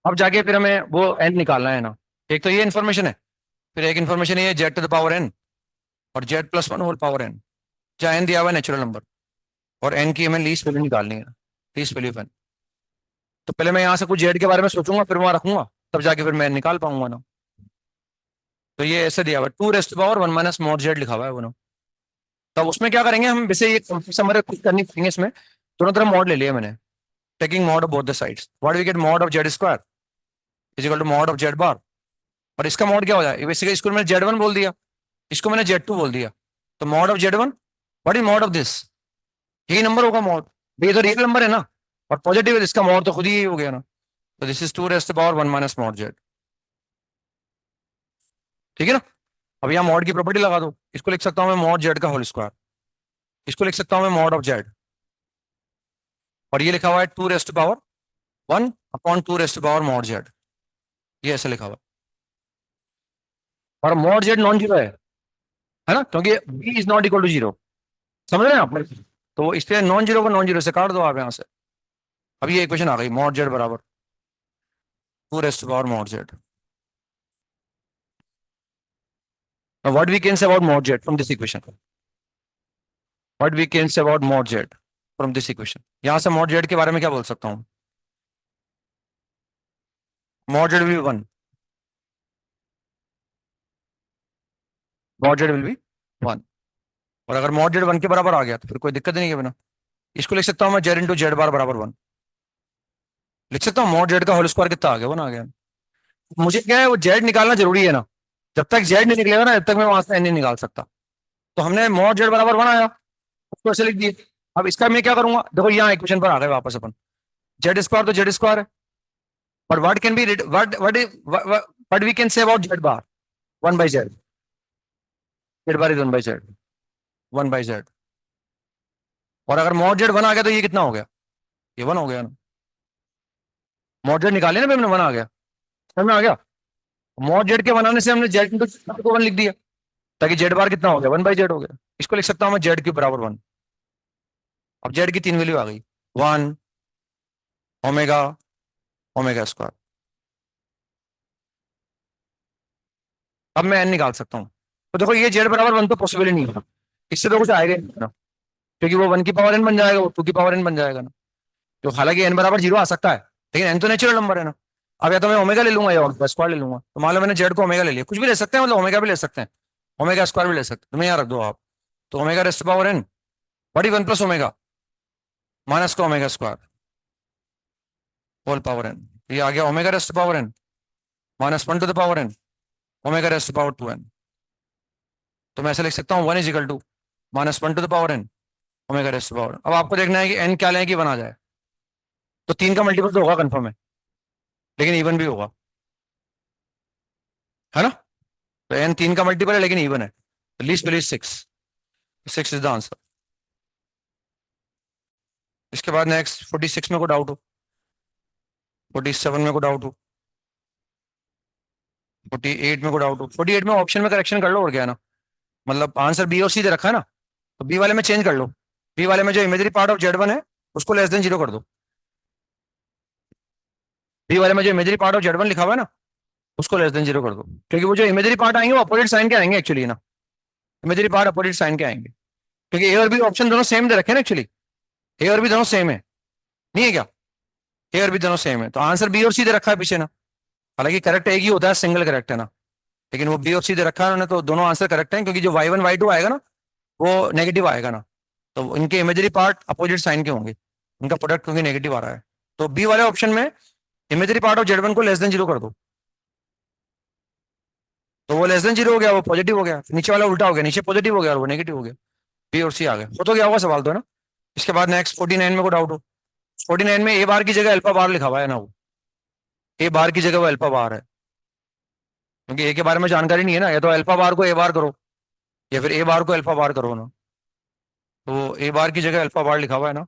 अब जाके फिर हमें वो एन निकालना है ना। एक तो ये इन्फॉर्मेशन है, फिर एक इन्फॉर्मेशन ये z⁻n और z+1 होल पावर n, जहाँ n दिया हुआ है नेचुरल नंबर, और n की हमें लीस्ट वैल्यू निकालनी है, लीस्ट वैल्यू ऑफ n। तो पहले मैं यहाँ से कुछ जेड के बारे में सोचूंगा, फिर वहां रखूंगा, तब जाके फिर मैं निकाल पाऊंगा ना। तो ये ऐसे दिया हुआ 2⁻1 - मॉड जेड लिखा हुआ है वो ना। तब उसमें क्या करेंगे हम, वैसे ये समरी कुछ करनी पड़ेंगे इसमें। दोनों तरफ मॉड ले लिया मैंने, taking mod of both the sides, what we get mod of z square is equal to mod of z bar. और इसका मॉड क्या हो जाए, बेसिकली इसको मैंने जेड वन बोल दिया, इसको मैंने जेड टू बोल दिया। तो mod of Z one, what is mod of this, यही नंबर होगा मॉड। ये तो रियल नंबर है ना, और पॉजिटिव है, इसका मॉड तो खुद ही यही हो गया ना। तो दिस इज 2⁻1 - मॉड जेड। ठीक है ना। अब यहाँ मॉड की प्रॉपर्टी लगा दो, इसको लिख सकता हूँ मैं मॉड जेड का होल स्क्वायर, इसको लिख सकता हूँ मैं मॉड ऑफ जेड। और ये लिखा हुआ है 2⁻1 / 2⁻मॉड जेड, ये ऐसे लिखा हुआ है। और मॉड जेड नॉन जीरो है ना, क्योंकि b is not equal to zero. समझ रहे हैं आप। तो इसलिए नॉन जीरो को नॉन जीरो से काट दो आप यहाँ से। अब ये इक्वेशन आ गई, मॉड जेड बराबर 2⁻मॉड z. What we can say about mod z from this equation, what we can say about mod z from this equation, यहाँ से मॉड जेड के बारे में क्या बोल सकता हूँ। Mod Z will be one, mod Z will be one. और अगर मॉड जेड वन के बराबर आ गया तो फिर कोई दिक्कत नहीं है बना। इसको लिख सकता हूँ मैं जेड इंटू जेड बार बराबर वन, लिख सकता हूँ मॉड जेड का होल स्क्वायर कितना आ गया, वन आ गया। मुझे क्या है, वो जेड निकालना जरूरी है ना, जब तक जेड नहीं निकलेगा ना, जब तक मैं वहां से एन नहीं निकाल सकता। तो हमने मॉड जेड बराबर वन आया, उसको ऐसे लिख दिए। अब इसका मैं क्या करूंगा, देखो यहाँ इक्वेशन पर आ गए वापस अपन, जेड स्क्वायर तो जेड स्क्वायर है, but what can be what we can say about z bar, one by z, z bar is one by z, one by z. और अगर मॉड जेड वन आ गया तो ये कितना हो गया, ये वन हो गया ना। मॉड जेड निकाले ना, हमने वन आ गया, समझ में आ गया। मॉड जेड के बनाने से हमने जेड इंटू को वन लिख दिया, ताकि जेड बार कितना हो गया, वन बाई जेड हो गया। इसको लिख सकता हूँ मैं जेड क्यूब बराबर वन। अब जेड की तीन वैल्यू आ गई, वन, ओमेगा, ओमेगा स्क्वायर। अब मैं एन निकाल सकता हूँ। तो देखो ये जेड बराबर वन तो पॉसिबल ही नहीं है, इससे तो कुछ आएगा ही नहीं ना, क्योंकि वो वन की पावर एन बन जाएगा, वो टू की पावर एन बन जाएगा ना। तो हालांकि एन बराबर जीरो आ सकता है, लेकिन एन तो नेचुरल नंबर है ना। अब या तो मैं ओमेगा ले लूंगा या स्क्वायर ले लूंगा। तो मान लो मैंने जेड को ओमेगा ले लिया, कुछ भी ले सकते हैं, मतलब ओमेगा भी ले सकते हैं, ओमेगा स्क्वायर भी ले सकते हैं, तुम्हें यहाँ रख दो आप। तो ओमेगा रेस्ट पावर एन, बड़ी वन प्लस ओमेगा माइनस का omega square whole power n. ये आ गया omega raised power n minus one to the power n omega raised power to n. तो मैं ऐसे लिख सकता हूँ one is equal to minus one to the power n omega raised power. अब आपको देखना है कि एन क्या लें कि वन आ जाए। तो तीन का मल्टीपल तो होगा कंफर्म है, लेकिन इवन भी होगा, है ना। तो एन तीन का मल्टीपल है लेकिन इवन है, तो least value six, six is the answer. इसके बाद नेक्स्ट 46 में को डाउट हो, 47 में को डाउट हो, 48 में को डाउट हो। 48 में ऑप्शन में करेक्शन कर लो और क्या है ना, मतलब आंसर बी और सी दे रखा है ना, तो बी वाले में चेंज कर लो। बी वाले में जो imagery part of Z one है उसको लेस देन जीरो कर दो। बी वाले में जो imagery part of Z one लिखा हुआ है ना, उसको लेस देन जीरो कर दो, क्योंकि वो जो इमेजरी पार्ट आएंगे वो अपोजिट साइन के आएंगे एक्चुअली ना, इमेजरी पार्ट अपोजिट साइन के आएंगे, क्योंकि ए और बी ऑप्शन दोनों सेम दे रखे हैं ना एक्चुअली, ए और बी दोनों सेम है, नहीं है क्या, ए और बी दोनों सेम है, तो आंसर बी और सी दे रखा है पीछे ना। हालांकि करेक्ट एक ही होता है, सिंगल करेक्ट है ना, लेकिन वो बी और सी दे रखा है उन्होंने, तो दोनों आंसर करेक्ट है, क्योंकि जो वाई वन वाई टू आएगा ना वो नेगेटिव आएगा ना, तो इनके इमेजरी पार्ट अपोजिट साइन के होंगे, उनका प्रोडक्ट क्योंकि नेगेटिव आ रहा है। तो बी वाले ऑप्शन में imagery part of Z one को लेस देन जीरो कर दो, तो वो लेस देन जीरो हो गया, वो पॉजिटिव हो गया, नीचे वाला उल्टा हो गया, नीचे पॉजिटिव हो गया और वो नेगेटिव हो गया, बी और सी आ गया। हो तो गया होगा सवाल तो, है ना। इसके बाद नेक्स्ट 49 में को डाउट हो, 49 में ए बार की जगह अल्फा बार लिखा हुआ है ना, वो ए बार की जगह वो अल्फा बार है, क्योंकि ए के बारे में जानकारी नहीं है ना, या तो अल्फा बार को ए बार करो या फिर ए बार को अल्फा बार करो ना। तो ए बार की जगह अल्फा बार लिखा हुआ है ना,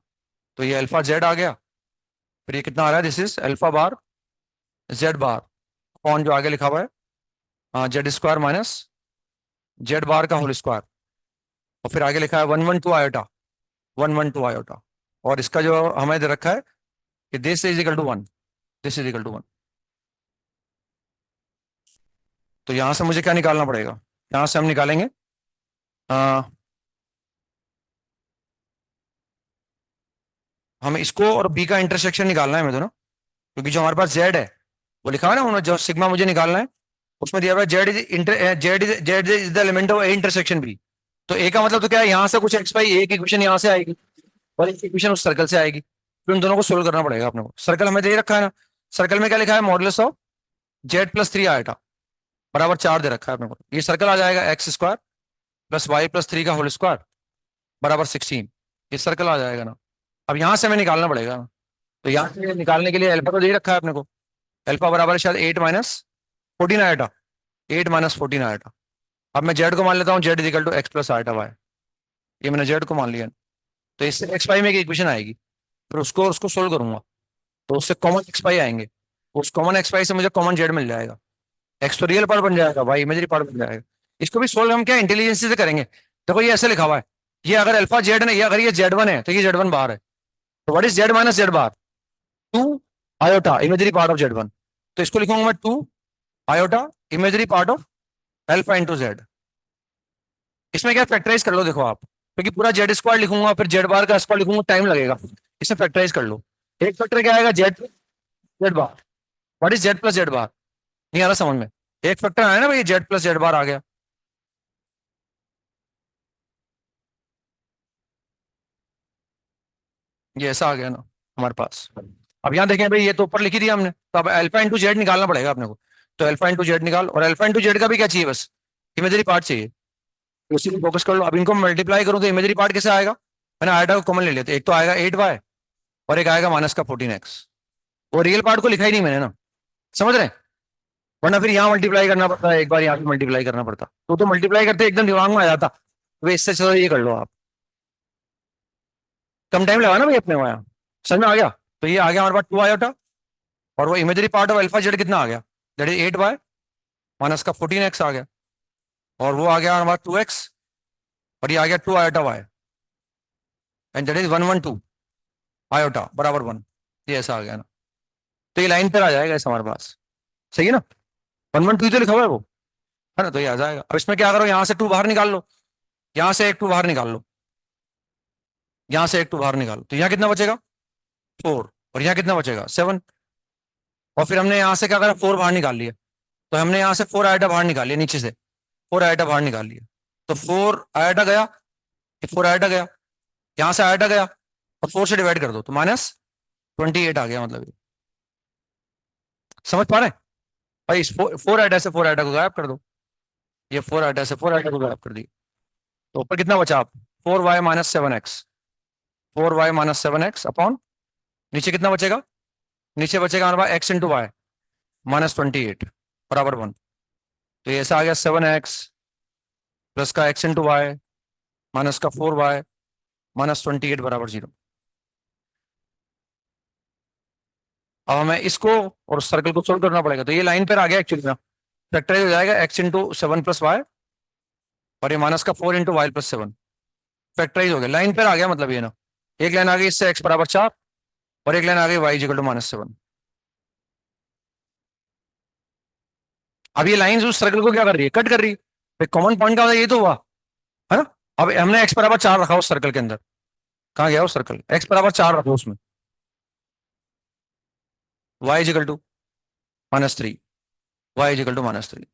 तो ये अल्फा जेड आ गया। फिर ये कितना आ रहा है, this is alpha bar z bar कौन जो आगे लिखा हुआ है z square minus z bar का होल स्क्वायर, और फिर आगे लिखा है 112 आयोटा, 112 आयोटा। और इसका जो हमें दे रखा है कि this is equal to one, this is equal to one. तो यहां से मुझे क्या निकालना पड़ेगा, यहां से हम निकालेंगे हमें इसको और बी का इंटरसेक्शन निकालना है, मैं तो ना, क्योंकि जो हमारे पास जेड है वो लिखा हुआ है ना, उन्होंने जो सिग्मा मुझे निकालना है उसमें दिया हुआ है z is z is the element of a intersection b. तो ए का मतलब तो क्या है, यहाँ से कुछ एक्स पाई एक इक्वेशन यहाँ से आएगी और एक इक्वेशन उस सर्कल से आएगी, फिर उन दोनों को सोल्व करना पड़ेगा अपने को। सर्कल हमें दे रखा है ना, सर्कल में क्या लिखा है, मॉडुलस ऑफ जेड प्लस 3 आएगा बराबर 4 दे रखा है अपने को। ये सर्कल आ जाएगा x square plus y plus 3 का होल स्क्वायर बराबर 16। ये सर्कल आ जाएगा ना। अब यहाँ से हमें निकालना पड़ेगा ना, तो यहाँ से निकालने के लिए अल्फा तो दे रखा है अपने को, अल्फा बराबर है शायद 8 माइनस 14 आएगा, 8 माइनस 14 आएगा। अब मैं जेड को मान लेता हूँ, z is equal to x plus iota y, ये मैंने जेड को मान लिया। तो इससे एक्स पाई में एक इक्वेशन आएगी, फिर उसको उसको सोल्व करूंगा तो उससे कॉमन एक्स पाई आएंगे, उस कॉमन एक्स पाई से मुझे कॉमन जेड मिल जाएगा, एक्स तो रियल पार्ट बन जाएगा, वाई इमेजरी पार्ट बन जाएगा। इसको भी सोल्व हम क्या इंटेलिजेंस से करेंगे। देखो ये ऐसे लिखा हुआ है, ये अगर अल्फा जेड है, ये अगर ये जेड वन है तो ये जेड वन बाहर है, तो what is Z minus z bar, 2 iota imagery part of Z one. तो इसको लिखूंगा मैं 2 iota imagery part of alpha into Z. इसमें क्या फैक्टराइज कर लो देखो आप, क्योंकि पूरा जेड स्क्वायर लिखूंगा फिर जेड बार का स्क्वायर लिखूंगा, टाइम लगेगा। इसे फैक्टराइज कर लो। एक फैक्टर क्या आएगा, z z bar, what is z plus z bar, नहीं आ रहा समझ में। एक फैक्टर आया ना भाई, जेड प्लस जेड बार आ गया, ये ऐसा आ गया ना हमारे पास। अब यहाँ देखें भाई, ये तो ऊपर लिखी दिया हमने, तो अब अल्फा इंटू जेड निकालना पड़ेगा अपने को। तो अल्फा इंटू जेड निकाल, और अल्फा इंटू जेड का भी क्या चाहिए, बस इमेजरी पार्ट चाहिए, उसी को फोकस कर लो। अब इनको मल्टीप्लाई करूँ तो इमेजरी पार्ट कैसे आएगा, मैंने आइटा को कॉमन ले लिया, तो एक तो आएगा 8y और एक आएगा माइनस का 14x। वो रियल पार्ट को लिखा ही नहीं मैंने ना, समझ रहे हैं? वरना फिर यहाँ मल्टीप्लाई करना पड़ता है, एक बार यहाँ पे मल्टीप्लाई करना पड़ता, तो मल्टीप्लाई करते एकदम दिमाग में आ जाता। तो इससे चलो ये कर लो आप, कम टाइम लगा ना भाई अपने वहाँ, समझ में आ गया। तो ये आ गया हमारे पास 2 आयोटा, और वो imagery part of alpha Z कितना आ गया, दैट इज 8y माइनस का 14x आ गया, और वो आ गया हमारा 2x, और ये आ गया 2 iota y, and that is 112 iota बराबर 1। ये ऐसा आ गया ना, तो ये लाइन पर आ जाएगा ऐसा हमारे पास, सही है ना। 112 तो लिखा हुआ है वो, है ना, तो ये आ जाएगा। अब इसमें क्या करो, यहाँ से 2 बाहर निकाल लो, यहाँ से एक 2 बाहर निकाल लो, यहाँ से एक 2 बाहर निकालो, तो यहाँ कितना बचेगा 4, और यहाँ कितना बचेगा 7। और फिर हमने यहाँ से क्या करा, 4 बाहर निकाल लिया, तो हमने यहाँ से 4 आइटा बाहर निकाल लिया, नीचे से 4 आइटा बाहर निकाल लिया, तो 4 आइटा गया, ये 4 आइटा गया, यहाँ से आइटा गया, और 4 से डिवाइड कर दो तो -28 आ गया, मतलब ये समझ पा रहे हैं भाई। इस 4 आइटा से 4 आइटा को गायब कर दो, ये 4 आइटा से 4 आइटा को गायब कर दिया, तो ऊपर कितना बचा आप, 4y minus 7x, 4y minus 7x upon, नीचे कितना बचेगा, नीचे बचेगा हमारे पास x इंटू वाई -28 बराबर 1। तो ये ऐसा आ गया 7x प्लस का x इंटू वाई माइनस का 4y -28 बराबर 0। अब हमें इसको और सर्कल को सोल्व करना पड़ेगा, तो ये लाइन पर आ गया एक्चुअली ना, फैक्टराइज हो जाएगा x इंटू 7 प्लस वाई, और ये माइनस का 4 इंटू वाई प्लस 7, फैक्टराइज हो गया, लाइन पर आ गया मतलब ये ना। एक लाइन आ गई इससे x बराबर 4, और एक लाइन आ गई y इक्वल टू -7। अब ये लाइन उस सर्कल को क्या कर रही है, कट कर रही है, कॉमन पॉइंट का ये तो हुआ, है ना। अब हमने x बराबर 4 रखा उस सर्कल के अंदर, कहाँ गया उस सर्कल, x बराबर 4 रखो उसमें, y equal to -3, y equal to -3।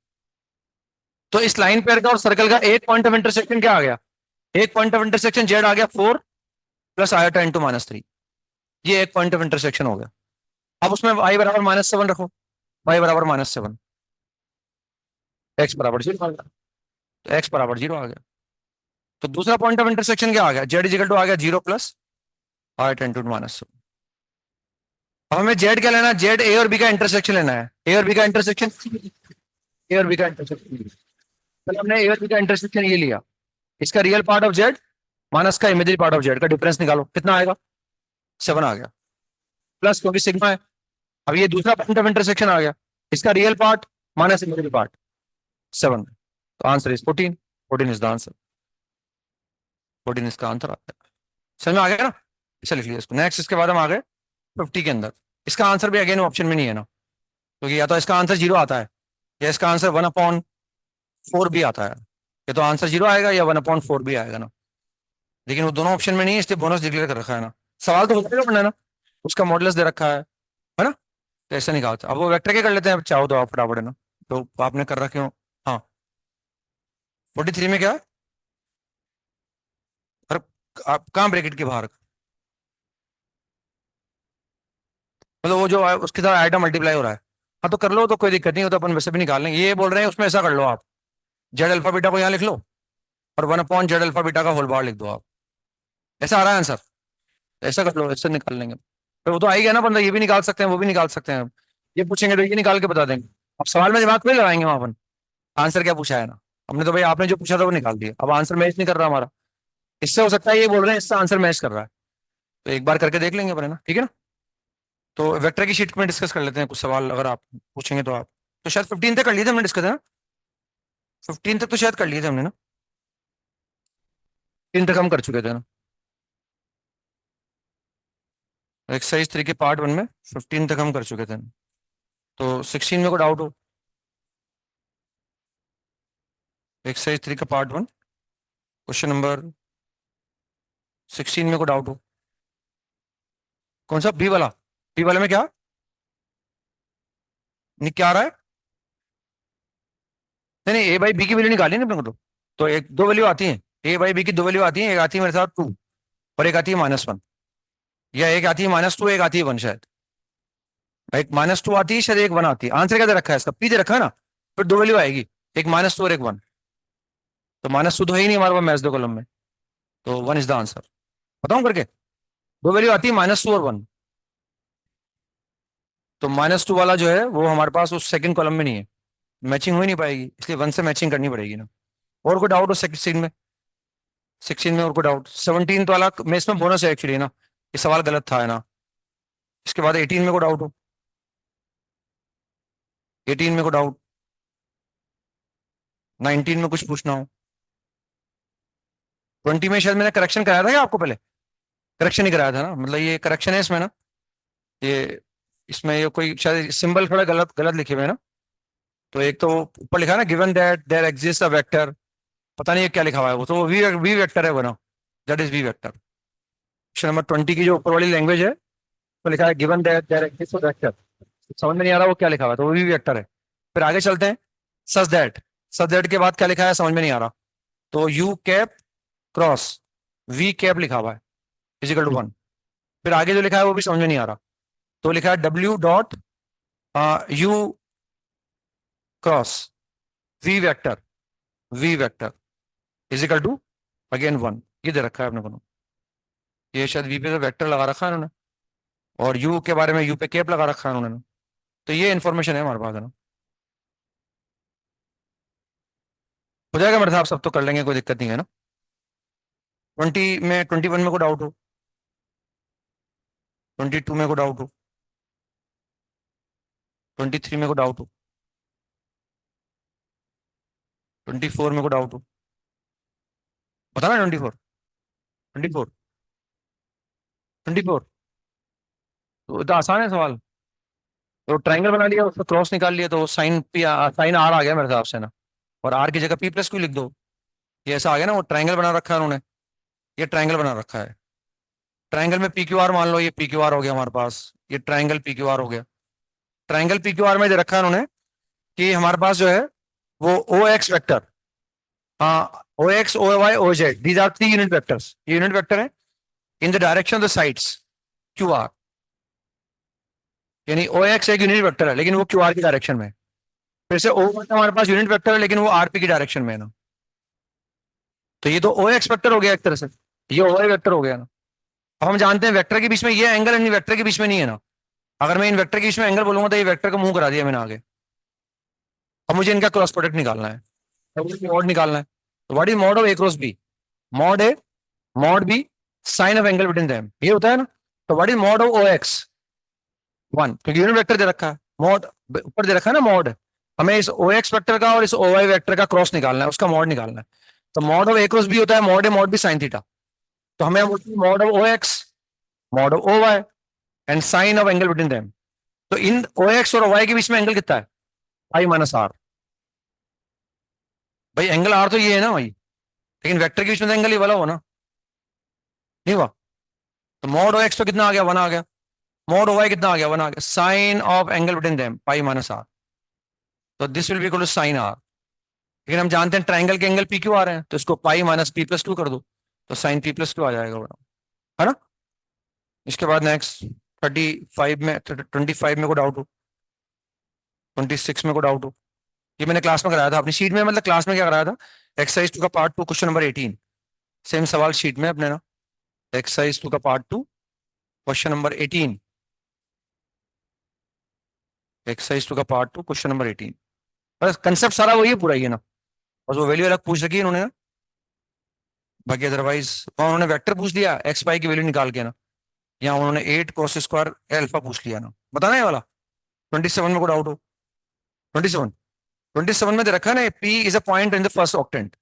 तो इस लाइन पेयर का और सर्कल का एक पॉइंट ऑफ इंटरसेक्शन क्या आ गया, एक पॉइंट ऑफ इंटरसेक्शन जेड आ गया 4 प्लस आयोटा इंटू -3, ये एक पॉइंट ऑफ इंटरसेक्शन हो गया। अब उसमें y बराबर -7 रखो, y बराबर -7, x बराबर 0 आ गया, तो x बराबर 0 आ गया। तो दूसरा पॉइंट ऑफ इंटरसेक्शन क्या आ गया, जेड इक्वल टू आ गया 0 प्लस आयोटा इंटू -7। अब हमें जेड क्या लेना है, जेड ए और बी का इंटरसेक्शन लेना है, ए और बी का इंटरसेक्शन, ए और बी का इंटरसेक्शन, तो हमने ए और बी का इंटरसेक्शन ये लिया, इसका real part of Z minus का इमेजरी पार्ट ऑफ जेड का डिफरेंस निकालो, कितना आएगा 7 आ गया, प्लस क्योंकि सिग्मा है। अब ये दूसरा पॉइंट ऑफ इंटरसेक्शन आ गया, इसका real part minus imagery part 7, तो answer is 14, 14 is the answer, 14 इसका आंसर आ गया। समझ में आ गया ना, इसे लिख लिया इसको। नेक्स्ट इसके बाद हम आ गए 50 के अंदर, इसका आंसर भी अगेन ऑप्शन में नहीं है ना, क्योंकि या तो इसका आंसर 0 आता है या इसका आंसर 1/4 भी आता है, या तो आंसर 0 आएगा या 1/4 भी आएगा ना, लेकिन वो दोनों ऑप्शन में नहीं है, इसलिए बोनस डिक्लेयर कर रखा है ना। सवाल तो होता है ना, उसका मॉडुलस दे रखा है ना, तो ऐसा निकाल, अब वो वेक्टर के कर लेते हैं, अब चाहो तो आप फटाफट, है ना। तो आपने कर रखे हो। हाँ, 43 में क्या, और आप कहाँ ब्रैकेट के बाहर, मतलब वो जो है उसके साथ आइटम मल्टीप्लाई हो रहा है। हाँ तो कर लो, तो कोई दिक्कत नहीं हो, तो अपन वैसे भी निकाल लेंगे। ये बोल रहे हैं उसमें ऐसा कर लो आप, जेड अल्फा बीटा को यहाँ लिख लो, और 1 अपॉन जेड अल्फा बीटा का होल बार लिख दो आप। ऐसा आ रहा है आंसर, ऐसा कर लो, ऐसे निकाल लेंगे। तो वो तो आ ही गया ना बंदा, ये भी निकाल सकते हैं, वो भी निकाल सकते हैं। ये पूछेंगे तो ये निकाल के बता देंगे। अब सवाल में दिमाग पे लगाएंगे वहां अपन, आंसर क्या पूछा है ना। हमने तो भाई आपने जो पूछा था वो निकाल दिया, अब आंसर मैच नहीं कर रहा हमारा। इससे हो सकता है ये बोल रहे हैं इससे आंसर मैच कर रहा है, तो एक बार करके देख लेंगे अपन, है ना, ठीक है ना। तो वेक्टर की शीट में डिस्कस कर लेते हैं कुछ सवाल, अगर आप पूछेंगे तो आप। तो शायद 15 तक कर लिए थे हमने डिस्कस, है ना। 15 तक तो शायद कर लिए थे हमने ना, 3 तक हम कर चुके थे ना। एक्सरसाइज 3 के पार्ट 1 में 15 तक हम कर चुके थे। तो 16 में को डाउट हो, एक्सरसाइज 3 का पार्ट 1 क्वेश्चन नंबर 16 में को डाउट हो। कौन सा, बी वाला, बी वाले में क्या, नहीं क्या आ रहा है। नहीं नहीं, ए बाई बी की वैल्यू निकाली ना अपने को तो एक दो वैल्यू आती है, ए बाई बी की दो वैल्यू आती है, एक आती है मेरे साथ 2, और एक आती है -1, या एक आती है -2, एक आती है 1 शायद। एक -2 आती है शायद, एक 1 आती है। आंसर क्या दे रखा है इसका, पी दे रखा है ना, फिर दो वैल्यू आएगी, एक -2 और एक 1। तो -2 तो है ही नहीं हमारे पास मैच दो कॉलम में, तो 1 इज द आंसर। बताऊं करके, दो वैल्यू आती है -2 और 1। तो -2 वाला जो है वो हमारे पास उस सेकंड कॉलम में नहीं है, मैचिंग हो ही नहीं पाएगी, इसलिए 1 से मैचिंग करनी पड़ेगी ना। और कोई डाउट हो 16 में, 16 में और कोई डाउट, 17 वाला में इसमें बोनस है एक्चुअली ना, ये सवाल गलत था, है ना। इसके बाद 18 में को डाउट हो, 18 में को डाउट, 19 में कुछ पूछना हो, 20 में शायद मैंने करेक्शन कराया था या आपको पहले, करेक्शन ही कराया था ना, मतलब ये करेक्शन है इसमें ना, ये इसमें ये कोई शायद सिंबल थोड़ा गलत गलत लिखे हुए हैं ना। तो एक तो ऊपर लिखा है ना, given that there exist a vector, पता नहीं ये क्या लिखा हुआ है, वो तो वी वी वेक्टर है वो ना, that is v vector. Question number 20 की जो ऊपर वाली लैंग्वेज है, तो लिखा है given that there exist a vector, समझ में नहीं आ रहा वो क्या लिखा हुआ है, तो वो वी वेक्टर है। फिर आगे चलते हैं, सच दैट, सच दैट के बाद क्या लिखा है समझ में नहीं आ रहा, तो u cap cross v cap लिखा हुआ है इजिकल टू 1। फिर आगे जो लिखा है वो भी समझ में नहीं आ रहा, तो लिखा है डब्ल्यू dot u cross v vector, v vector is equal to again 1, ये दे रखा है अपने को। ये शायद वी पे तो वेक्टर लगा रखा है उन्होंने, और यू के बारे में यू पे कैप लगा रखा है उन्होंने। तो ये इन्फॉर्मेशन है हमारे पास, है ना। हो जाएगा मेरे साहब, सब तो कर लेंगे, कोई दिक्कत नहीं है ना। 21 में को डाउट हो, 22 में को डाउट हो, 23 में को डाउट हो, 24 में को डाउट हो, बताना 24, 24, 24। तो इतना आसान है सवाल, तो ट्राइंगल बना लिया, उसका क्रॉस निकाल लिया, तो साइन पी, साइन आर आ गया मेरे हिसाब से ना, और आर की जगह पी प्लस क्यों लिख दो, ये ऐसा आ गया ना, वो ट्राइंगल बना रखा है उन्होंने, ये ट्राइंगल बना रखा है। ट्राइंगल में पी क्यू आर मान लो, ये पी क्यू आर हो गया हमारे पास, ये ट्राइंगल पी क्यू आर हो गया। ट्राइंगल पी क्यू आर में दे रखा है उन्होंने कि हमारे पास जो है वो ओ एक्स वेक्टर, हाँ o x o y o z, these are 3 unit vectors, ये यूनिट वेक्टर है in the direction of the sides q r, यानी ओ एक्स एक यूनिट वेक्टर है लेकिन वो क्यू आर की डायरेक्शन में है। फिर से ओ हमारे पास यूनिट वेक्टर है लेकिन वो आरपी की डायरेक्शन में है ना। तो ये तो ओ एक्स वेक्टर हो गया एक तरह से, ये ओ वाई वेक्टर हो गया ना। अब हम जानते हैं वेक्टर के बीच में ये एंगल इन वेक्टर के बीच में नहीं है ना, अगर मैं इन वेक्टर के बीच में एंगल बोलूंगा तो ये वेक्टर का मुंह करा दिया मैंने आगे। अब मुझे इनका क्रॉस प्रोडक्ट निकालना है, मॉड निकालना है। तो what is mod of a cross b, mod A mod b sine of angle between them, ये होता है ना। तो what is mod of o x 1, क्योंकि यूनिट वेक्टर दे रखा है, मॉड ऊपर दे रखा है ना मॉड, हमें इस ओ एक्स वेक्टर का और इस ओ वाई वेक्टर का क्रॉस निकालना है, उसका मॉड निकालना है। तो mod of a cross b होता है मॉड ए मॉड बी साइन थीटा। तो हमें mod of o x mod of o y and sine of angle between them. तो इन ओ एक्स और वाई के बीच में एंगल कितना है, आई माइनस आर। भाई एंगल आर तो ये है ना भाई, लेकिन वेक्टर के बीच में तो एंगल ये वाला हो ना, नहीं हुआ। तो मॉड ओ एक्स तो कितना आ गया, 1 आ गया, मॉड ओ वाई कितना आ गया, 1 आ गया, sine of angle between them pi minus r, तो this will be equal to sine r. लेकिन हम जानते हैं ट्राइंगल के एंगल पी क्यू आ रहे हैं, तो इसको pi minus P plus two कर दो, तो साइन पी प्लस टू आ जाएगा बड़ा, है ना। इसके बाद नेक्स्ट 35 में, 25 में को डाउट हो, 26 में को डाउट हो, ये मैंने क्लास में कराया था अपनी शीट में, मतलब क्लास में क्या कराया था, एक्सरसाइज 2 का पार्ट 2 क्वेश्चन नंबर 18, सेम सवाल शीट में अपने ना, एक्सरसाइज 2 का पार्ट 2 क्वेश्चन नंबर 18, एक्सरसाइज 2 का पार्ट 2 क्वेश्चन नंबर 18, बस कंसेप्ट सारा वही है, पूरा ही है ना, बस वो वैल्यू अलग पूछ रखी है इन्होंने ना, बाकी अदरवाइज उन्होंने वेक्टर पूछ लिया, एक्स पाई की वैल्यू निकाल के ना, यहाँ उन्होंने 8 cos स्क्वायर अल्फा पूछ लिया ना, बताना है वाला। 27 में को डाउट हो, 27, 27 में दे रखा है ना, P is a point in the first octant,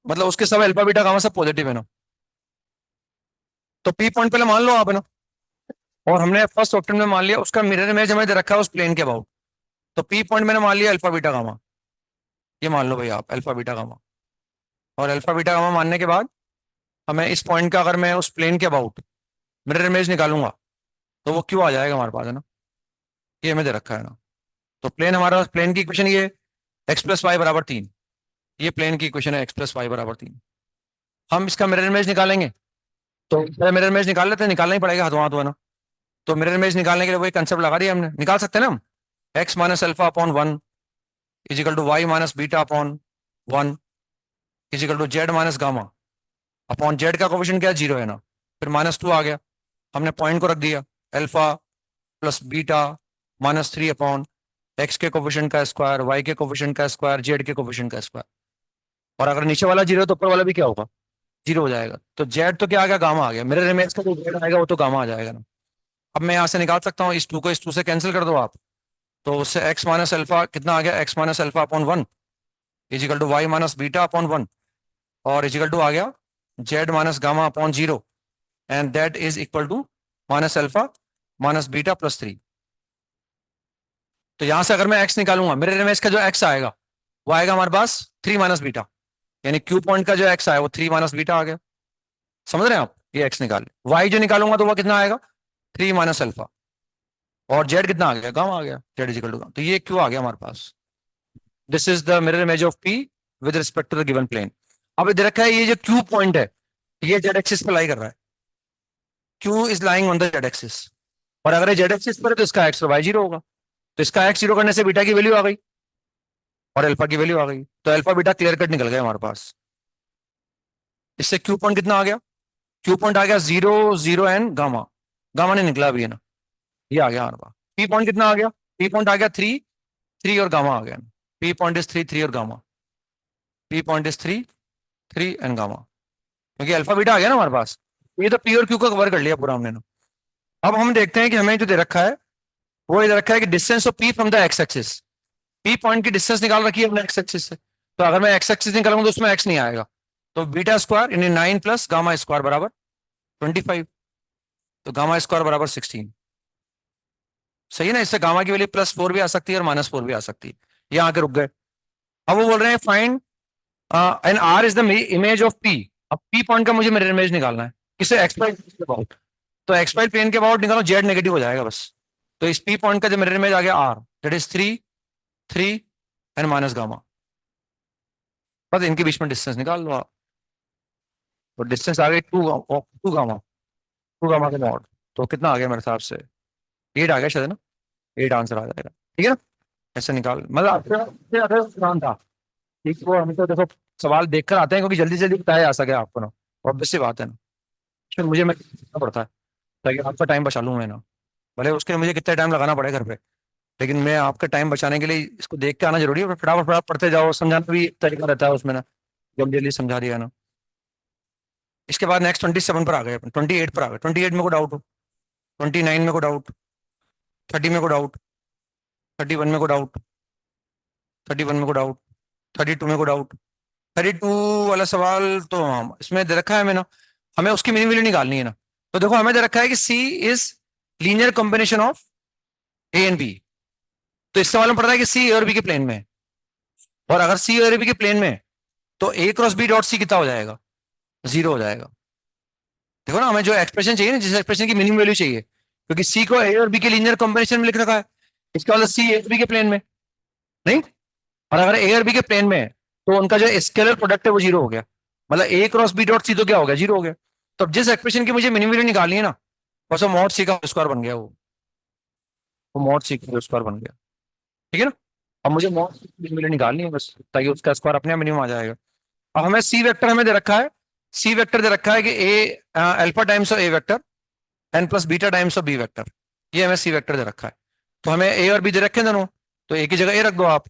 मतलब उसके सब अल्फा बीटा गामा सब पॉजिटिव है ना, तो पी पॉइंट पहले मान लो आप, है ना, और हमने फर्स्ट ऑक्टेंट में मान लिया उसका मिरर इमेज हमें दे रखा है उस प्लेन के अबाउट, तो पी पॉइंट मैंने मान लिया अल्फा बीटा गामा, ये मान लो भाई आप अल्फा बीटा गामा, और अल्फा बीटा गामा मानने के बाद हमें इस पॉइंट का, अगर मैं उस प्लेन के अबाउट मिरर इमेज निकालूंगा तो वो क्यों आ जाएगा हमारे पास, है ना, ये हमें दे रखा है ना, तो प्लेन हमारा, प्लेन की इक्वेशन ये एक्स प्लस वाई बराबर 3, ये प्लेन की इक्वेशन है एक्स प्लस वाई बराबर 3, हम इसका मिरर इमेज निकालेंगे, तो मिरर इमेज निकाल लेते हैं, निकालना ही पड़ेगा हाथों हाथ, है ना, तो मिरर इमेज निकालने के लिए वही कंसेप्ट लगा दिया हमने, निकाल सकते हैं ना हम, x minus alpha upon 1 is equal to y minus beta upon 1 is equal to z minus gamma upon z का कोफिशिएंट क्या है, 0 है ना, फिर -2 आ गया, हमने पॉइंट को रख दिया, alpha plus beta -3 upon x के कोफिशिएंट का स्क्वायर, वाई के कोफिशिएंट का स्क्वायर, जेड के कोफिशिएंट का स्क्वायर, और अगर नीचे वाला 0 है तो ऊपर वाला भी क्या होगा, 0 हो जाएगा, तो जेड तो क्या आ गया, गामा आ गया, मिरर इमेज का जो जेड आएगा वो तो गामा आ जाएगा ना। अब मैं यहाँ से निकाल सकता हूँ, इस 2 को इस 2 से कैंसिल कर दो आप, तो उससे एक्स माइनस अल्फा कितना आ गया, x minus alpha upon 1 is equal to y minus beta upon 1, और इजिकल टू आ गया z minus gamma upon 0, and that is equal to minus alpha minus beta plus 3। तो यहां से अगर मैं एक्स निकालूंगा, मिरर इमेज का जो एक्स आएगा वो आएगा हमारे पास 3 माइनस बीटा, यानी क्यू पॉइंट का जो एक्स आया वो 3 माइनस बीटा आ गया, समझ रहे हैं आप, ये एक्स निकाले, वाई जो निकालूंगा तो वो कितना आएगा, 3 माइनस अल्फा, और जेड कितना आ गया, गामा आ गया, जेड इजिकल टू, तो ये क्यू आ गया हमारे पास, this is the mirror image of p with respect to the given plane. अब इधर रखा है ये जो क्यू पॉइंट है, ये जेड एक्सिस पे लाई कर रहा है, Q is lying on the Z axis, और अगर ये जेड एक्सिस पर है तो इसका एक्स और वाई 0 होगा, तो इसका एक्स 0 करने से बीटा की वैल्यू आ गई और अल्फा की वैल्यू आ गई, तो अल्फा बीटा क्लियर कट निकल गया हमारे पास, इससे क्यू पॉइंट कितना आ गया, क्यू पॉइंट आ गया 0 0 एंड गामा, गामा ने निकला अभी, है ना, ये आ गया हमारे पास, पी पॉइंट कितना आ गया, पी पॉइंट आ गया 3 3 और गामा आ गया, पी पॉइंट इज 3 3 और gamma, P point is 3 3 and gamma, क्योंकि अल्फा बीटा आ गया ना हमारे पास, ये तो पी और क्यू को कवर कर लिया पूरा हमने ना। अब हम देखते हैं कि हमें जो दे रखा है वो इधर रखा है कि distance of P from the x axis, P point की डिस्टेंस निकाल रखी है हमने एक्स एक्सिस से, तो अगर मैं एक्स एक्सिस निकालूंगा तो उसमें एक्स नहीं आएगा, तो बीटा स्क्वायर यानी 9 प्लस गामा स्क्वायर बराबर 25, तो गामा स्क्वायर बराबर 16, सही है ना, इससे गामा की वैल्यू +4 भी आ सकती है और -4 भी आ सकती है, ये आके रुक गए। अब वो बोल रहे हैं find and R is the image of P, अब पी पॉइंट का मुझे मिरर इमेज निकालना है, किसे, एक्स वाई के अबाउट, तो एक्स वाई प्लेन के अबाउट निकालो, जेड नेगेटिव हो जाएगा बस, तो इस पी पॉइंट का जो मिरर इमेज आ गया R, that is 3 3 and minus gamma, बस इनके बीच में डिस्टेंस निकाल लो आप, तो डिस्टेंस आ गई 2 गामा के नॉट, तो कितना आ गया मेरे हिसाब से 8 आ गया शायद ना, 8 आंसर आ जाएगा, ठीक है ना, ऐसे निकाल, मतलब आपसे आसान था, ठीक, वो हम तो देखो सवाल देखकर आते हैं क्योंकि जल्दी जल्दी बताया जा सके आपको ना, ऑब्वियस सी बात है ना, फिर मुझे मैं करना पड़ता है ताकि आपका टाइम बचा लूँ मैं ना, भले उसके लिए मुझे कितना टाइम लगाना पड़े घर पे, लेकिन मैं आपका टाइम बचाने के लिए इसको देख के आना जरूरी है, फटाफट फटाफट पढ़ते जाओ, समझाना भी एक तरीका रहता है उसमें ना, जल्दी जल्दी समझा दिया ना। इसके बाद नेक्स्ट 27 पर आ गए, 28 पर आ गए, 28 में को डाउट हो, 29 में को डाउट, 30 में को डाउट, 31 में को डाउट, 31 में को डाउट, 32 में को डाउट, 32 वाला सवाल तो हम इसमें दे रखा है हमें ना, हमें उसकी मिनिमम वैल्यू निकालनी है ना, तो देखो हमें दे रखा है कि c is linear combination of a and b, तो इससे मालूम पड़ता है कि सी ए और बी के प्लेन में है, और अगर सी और बी के प्लेन में है तो ए क्रॉस बी डॉट सी कितना हो जाएगा, 0 हो जाएगा। देखो ना हमें जो एक्सप्रेशन चाहिए ना, जिस एक्सप्रेशन की मिनिमम वैल्यू चाहिए, क्योंकि सी को ए और बी के लीनियर कॉम्बिनेशन में लिख रखा है, इसका मतलब सी ए बी के प्लेन में नहीं। और अगर ए और बी के प्लेन में है तो उनका जो स्केलर प्रोडक्ट है वो जीरो हो गया, मतलब ए क्रॉस बी डॉट सी तो क्या हो गया, जीरो हो गया। तो अब जिस एक्सप्रेशन की मुझे मिनिमम वैल्यू निकालनी है ना, बस वो मॉड सी का स्क्वायर बन गया, वो मॉड सी का स्क्वायर बन गया, ठीक है ना। अब मुझे मॉड सी की वैल्यू निकालनी है बस, ताकि उसका स्क्वायर अपने आप मिनिमम आ जाएगा। अब हमें सी वेक्टर हमें दे रखा है, सी वेक्टर दे रखा है कि a alpha times of a vector n plus beta times of b vector, ये हमें सी वेक्टर दे रखा है। तो हमें ए और बी दे रखे हैं दोनों, तो ए की जगह ए रख दो आप।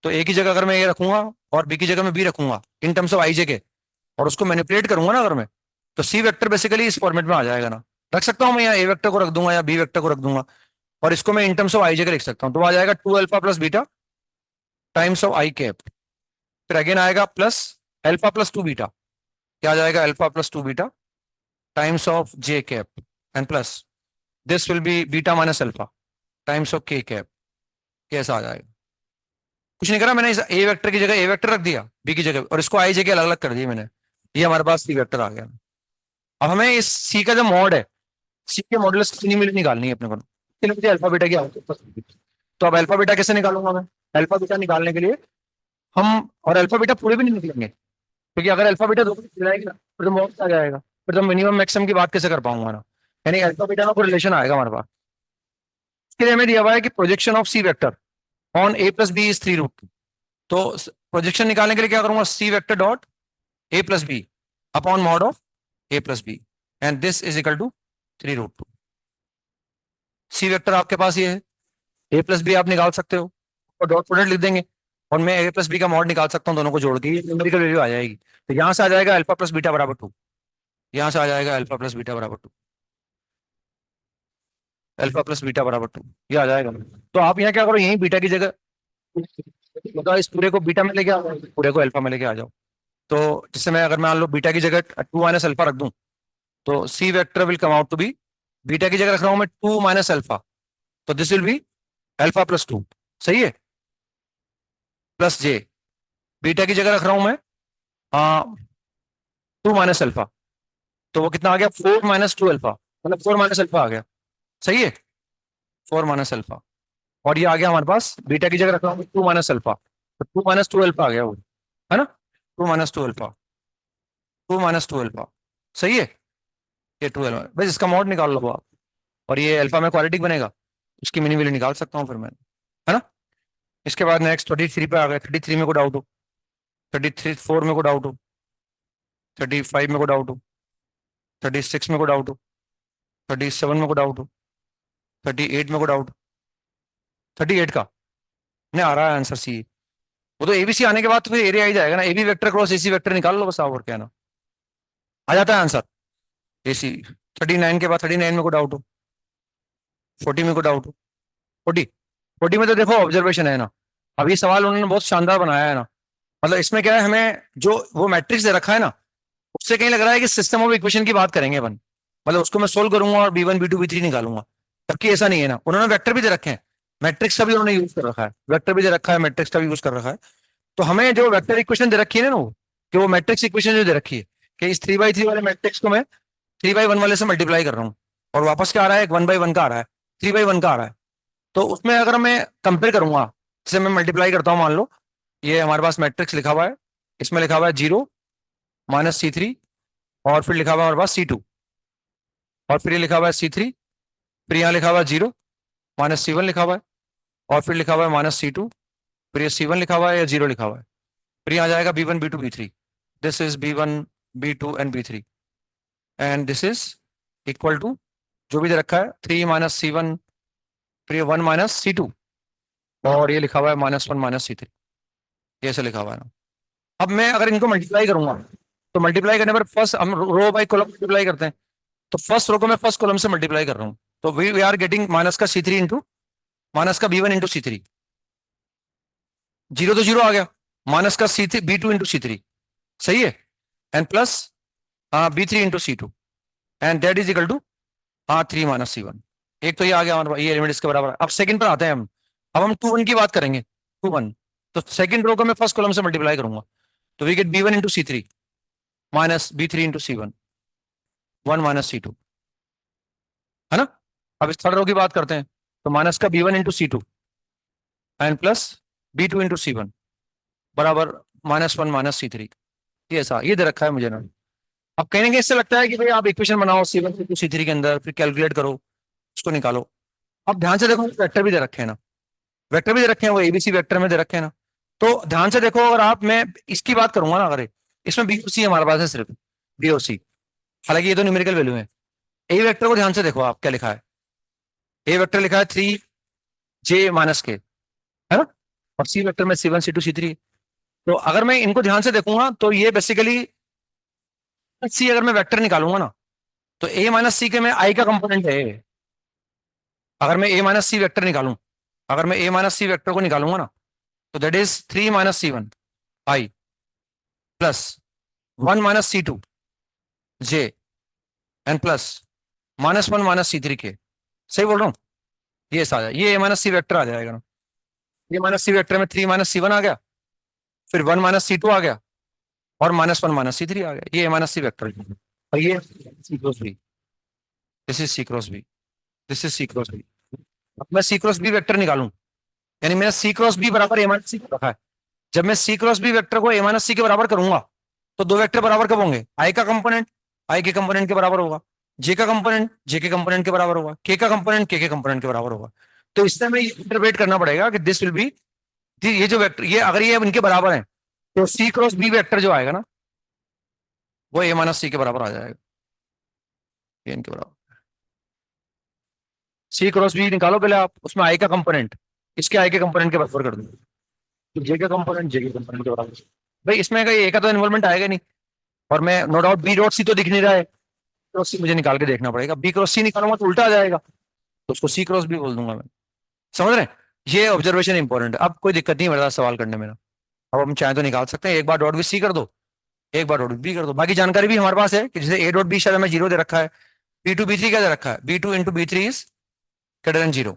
तो ए की जगह अगर मैं ए रखूंगा और बी की जगह मैं बी रखूंगा इन टर्म्स ऑफ आई जे के, और उसको मैनिपुलेट करूंगा ना अगर मैं, तो सी वेक्टर बेसिकली इस फॉर्मेट में आ जाएगा ना। रख सकता हूँ मैं यहाँ ए वेक्टर को रख दूंगा या बी वेक्टर को रख दूंगा, और इसको मैं इन टर्म्स ऑफ आई जे के लिख सकता हूँ, तो आ जाएगा 2 alpha plus beta times of I cap, फिर अगेन आएगा प्लस अल्फा प्लस 2 बीटा, क्या आ जाएगा alpha plus 2 beta times of J cap, and plus this will B beta minus alpha times of के कैप, कैसा आ जाएगा। कुछ नहीं करा मैंने, इस ए वेक्टर की जगह ए वेक्टर रख दिया बी की जगह, और इसको आई जे के अलग अलग कर दिया मैंने, ये हमारे पास सी वेक्टर आ गया। अब हमें इस सी का जो मॉड है, सी के मॉडुलस की लिमिट निकालनी है अपने को, इसलिए मुझे अल्फा बीटा की आवश्यकता है। तो अब अल्फा बीटा कैसे निकालूंगा मैं, अल्फा बीटा निकालने के लिए हम, और अल्फा बीटा पूरे भी नहीं निकलेंगे, क्योंकि अगर अल्फा बीटा दो मिलाएगी ना फिर तो मॉड आ जाएगा, फिर तो मिनिमम मैक्सिमम की बात कैसे कर पाऊंगा ना, यानी अल्फा बीटा का कोई रिलेशन आएगा हमारे पास। इसके लिए हमें दिया हुआ है कि projection of c vector on a plus b is 3√2। तो प्रोजेक्शन निकालने के लिए क्या करूंगा, c vector dot a plus b upon mod of a plus b, and this is equal to 3√2। C vector आपके पास ये है, ए प्लस बी आप निकाल सकते हो और डॉट प्रोडक्ट लिख देंगे, और मैं ए प्लस बी का मॉड निकाल सकता हूँ, दोनों को जोड़ के ये न्यूमेरिकल वैल्यू आ जाएगी। तो यहाँ से आ जाएगा अल्फा प्लस बीटा बराबर 2, यहाँ से आ जाएगा अल्फा प्लस बीटा बराबर 2, अल्फा प्लस बीटा बराबर 2, ये आ जाएगा। तो आप यहाँ क्या करो, यही बीटा की जगह मतलब इस पूरे को बीटा में लेके आ जाओ, पूरे को अल्फा में लेके आ जाओ। तो जैसे मैं अगर मान लो बीटा की जगह 2 माइनस अल्फा रख दूं, तो c vector will come out to be, beta की जगह रख रहा हूं मैं 2 माइनस अल्फा, तो this will be alpha plus 2, सही है, प्लस जे। बीटा की जगह रख रहा हूं मैं 2 माइनस अल्फा, तो वो कितना आ गया 4 माइनस 2 अल्फा, मतलब 4 माइनस अल्फा आ गया, सही है, 4 माइनस अल्फा। और ये आ गया हमारे पास बीटा की जगह रख रहा हूँ 2 माइनस अल्फा, तो 2 माइनस 2 अल्फा आ गया वो, है ना, 2 माइनस 2 अल्फा, 2 माइनस 2 अल्फा, सही है, ये 2 अल्फा, बस इसका मॉड निकाल लो आप, और ये अल्फा में क्वाड्रेटिक बनेगा, उसकी मिनी वैल्यू निकाल सकता हूँ फिर मैं, है ना। इसके बाद नेक्स्ट 33 पे आ गए, 33 में को डाउट हो, 34 में को डाउट हो, 35 में को डाउट हो, 36 में को डाउट हो, 37 में को डाउट हो, 38 में को डाउट, 38 का नहीं आ रहा है आंसर सी, वो तो एबीसी आने के बाद तो फिर एरिया ही जाएगा ना, AB vector cross AC vector निकाल लो बस, और क्या ना, आ जाता है आंसर एसी। 39 के बाद 39 में को डाउट हो, 40 में को डाउट हो, 40, 40 में तो देखो ऑब्जर्वेशन है ना, अब ये सवाल उन्होंने बहुत शानदार बनाया है ना, मतलब इसमें क्या है, हमें जो वो मैट्रिक्स दे रखा है ना, उससे कहीं लग रहा है कि सिस्टम ऑफ इक्वेशन की बात करेंगे अपन, मतलब उसको मैं सोल्व करूंगा और B1 B2 B3 निकालूंगा, जबकि ऐसा नहीं है ना, उन्होंने वेक्टर भी दे रखे हैं, मैट्रिक्स का भी उन्होंने यूज कर रखा है, वेक्टर भी दे रखा है, मैट्रिक्स का भी यूज कर रखा है। तो हमें जो वेक्टर इक्वेशन दे रखी है ना वो, कि वो मैट्रिक्स इक्वेशन जो दे रखी है, कि इस 3/3 वाले मैट्रिक्स को मैं 3/1 वाले से मल्टीप्लाई कर रहा हूँ, और वापस क्या आ रहा है, एक 1/1 का आ रहा है, 3/1 का आ रहा है। तो उसमें अगर मैं कंपेयर करूंगा, जैसे मैं मल्टीप्लाई करता हूँ, मान लो ये हमारे पास मैट्रिक्स लिखा हुआ है, इसमें लिखा हुआ है 0 माइनस C3, और फिर लिखा हुआ है हमारे पास C2, और फिर ये लिखा हुआ है C3, फिर यहाँ लिखा हुआ है 0 माइनस C1 लिखा हुआ है, और फिर लिखा हुआ है माइनस C2, फिर ये C1 लिखा हुआ है या 0 लिखा हुआ है, फिर यहाँ जाएगा B1 B2 B3, this is B1 B2 and B3, and this is equal to जो भी दे रखा है 3 माइनस C1, फिर ये 1 माइनस C2, और ये लिखा हुआ है -1 माइनस C3, ये ऐसे लिखा हुआ है ना। अब मैं अगर इनको मल्टीप्लाई करूंगा, तो मल्टीप्लाई करने पर फर्स्ट हम रो बाई कॉलम मल्टीप्लाई करते हैं, तो फर्स्ट रो को मैं फर्स्ट कॉलम से मल्टीप्लाई कर रहा हूँ, तो वी आर गेटिंग माइनस का C3 इंटू माइनस का B1 इंटू C3, 0 तो 0 आ गया, माइनस का C3 B2 इंटू C3, सही है, and plus B3 into C2, and that is equal to 3 minus C1। एक तो ये आ गया हमारे पास, ये एलिमेंट इसके बराबर है। अब सेकंड पर आते हैं हम, अब हम 2 1 की बात करेंगे, 2 1, तो सेकंड रो को मैं फर्स्ट कॉलम से मल्टीप्लाई करूंगा, तो we get B1 into C3 minus B3 into C1, 1 minus C2, है ना। अब इस थर्ड रो की बात करते हैं, तो माइनस का b one into c two and plus b two into c one बराबर minus one minus c three. ये ऐसा ये दे रखा है मुझे ना। अब कहने के इससे लगता है कि भाई आप इक्वेशन बनाओ सी वन टू सी थ्री के अंदर, फिर कैलकुलेट करो, उसको निकालो। अब ध्यान से देखो, वेक्टर भी दे रखे हैं ना, वेक्टर भी दे रखे हैं, वो एबीसी वेक्टर में दे रखे हैं ना। तो ध्यान से देखो, अगर आप मैं इसकी बात करूंगा ना, अगर इसमें बी सी हमारे पास है सिर्फ, बी और सी, हालांकि ये तो न्यूमेरिकल वैल्यू है। ए वेक्टर को ध्यान से देखो आप क्या लिखा है, ए वेक्टर लिखा है 3 J माइनस के, है ना, और सी वेक्टर में C1 C2 C3। तो अगर मैं इनको ध्यान से देखूंगा तो ये बेसिकली सी, अगर मैं वेक्टर निकालूंगा ना, तो ए माइनस सी के में आई का कंपोनेंट है। अगर मैं ए माइनस सी वेक्टर निकालूं, अगर मैं ए माइनस सी वेक्टर को निकालूंगा ना, तो that is 3 - C1 i plus 1 - C2 J and plus -1 - C3 के। सही बोल रहा हूँ? ये आ जाए, ये ए माइनस सी वेक्टर आ जाएगा ना। ए माइनस सी वेक्टर में 3 - C1 आ गया, फिर 1 - C2 आ गया, और -1 - C3 आ गया। ये ए माइनस सी वेक्टर, और ये c cross b, this is c cross b, this is c cross b. अब मैं सी क्रॉस बी वेक्टर निकालूं, यानी मेरा सी क्रॉस बी बराबर ए माइनस सी रखा है। जब मैं सी क्रॉस बी वेक्टर को ए माइनस सी के बराबर करूंगा, तो दो वेक्टर बराबर कब होंगे? आई का कंपोनेंट आई के कंपोनेंट के बराबर होगा, जे का कंपोनेंट जे के कंपोनेंट के बराबर होगा, के का कंपोनेंट के कंपोनेंट के बराबर होगा। तो इससे हमें इंटरप्रेट करना पड़ेगा कि दिस विल बी, ये जो वेक्टर, ये अगर ये इनके बराबर है, तो सी क्रॉस बी वेक्टर जो आएगा ना, वो ए माइनस सी के बराबर आ जाएगा, ये इनके बराबर। सी क्रॉस बी निकालो पहले आप, उसमें आई का कंपोनेंट इसके आई के कंपोनेंट के बराबर कर दो, तो जे का कंपोनेंट जे के कंपोनेंट के बराबर। भाई इसमें का ए का तो इन्वॉल्वमेंट आएगा नहीं, और मैं no doubt B dot C तो दिख नहीं रहा है, क्रॉस सी मुझे निकाल के देखना पड़ेगा। बी क्रॉस सी निकालूंगा तो उल्टा आ जाएगा, तो उसको सी क्रॉस बी बोल दूंगा मैं। समझ रहे हैं? ये ऑब्जर्वेशन इंपॉर्टेंट है। अब कोई दिक्कत नहीं है मेरे साथ सवाल करने में ना। अब हम चाहे तो निकाल सकते हैं, एक बार डॉट बी सी कर दो, एक बार डॉट बी कर दो। बाकी जानकारी भी हमारे पास है कि जैसे ए डॉट बी शायद हमें 0 दे रखा है, बी2 बी3 क्या दे रखा है, B2 × B3 is greater than 0।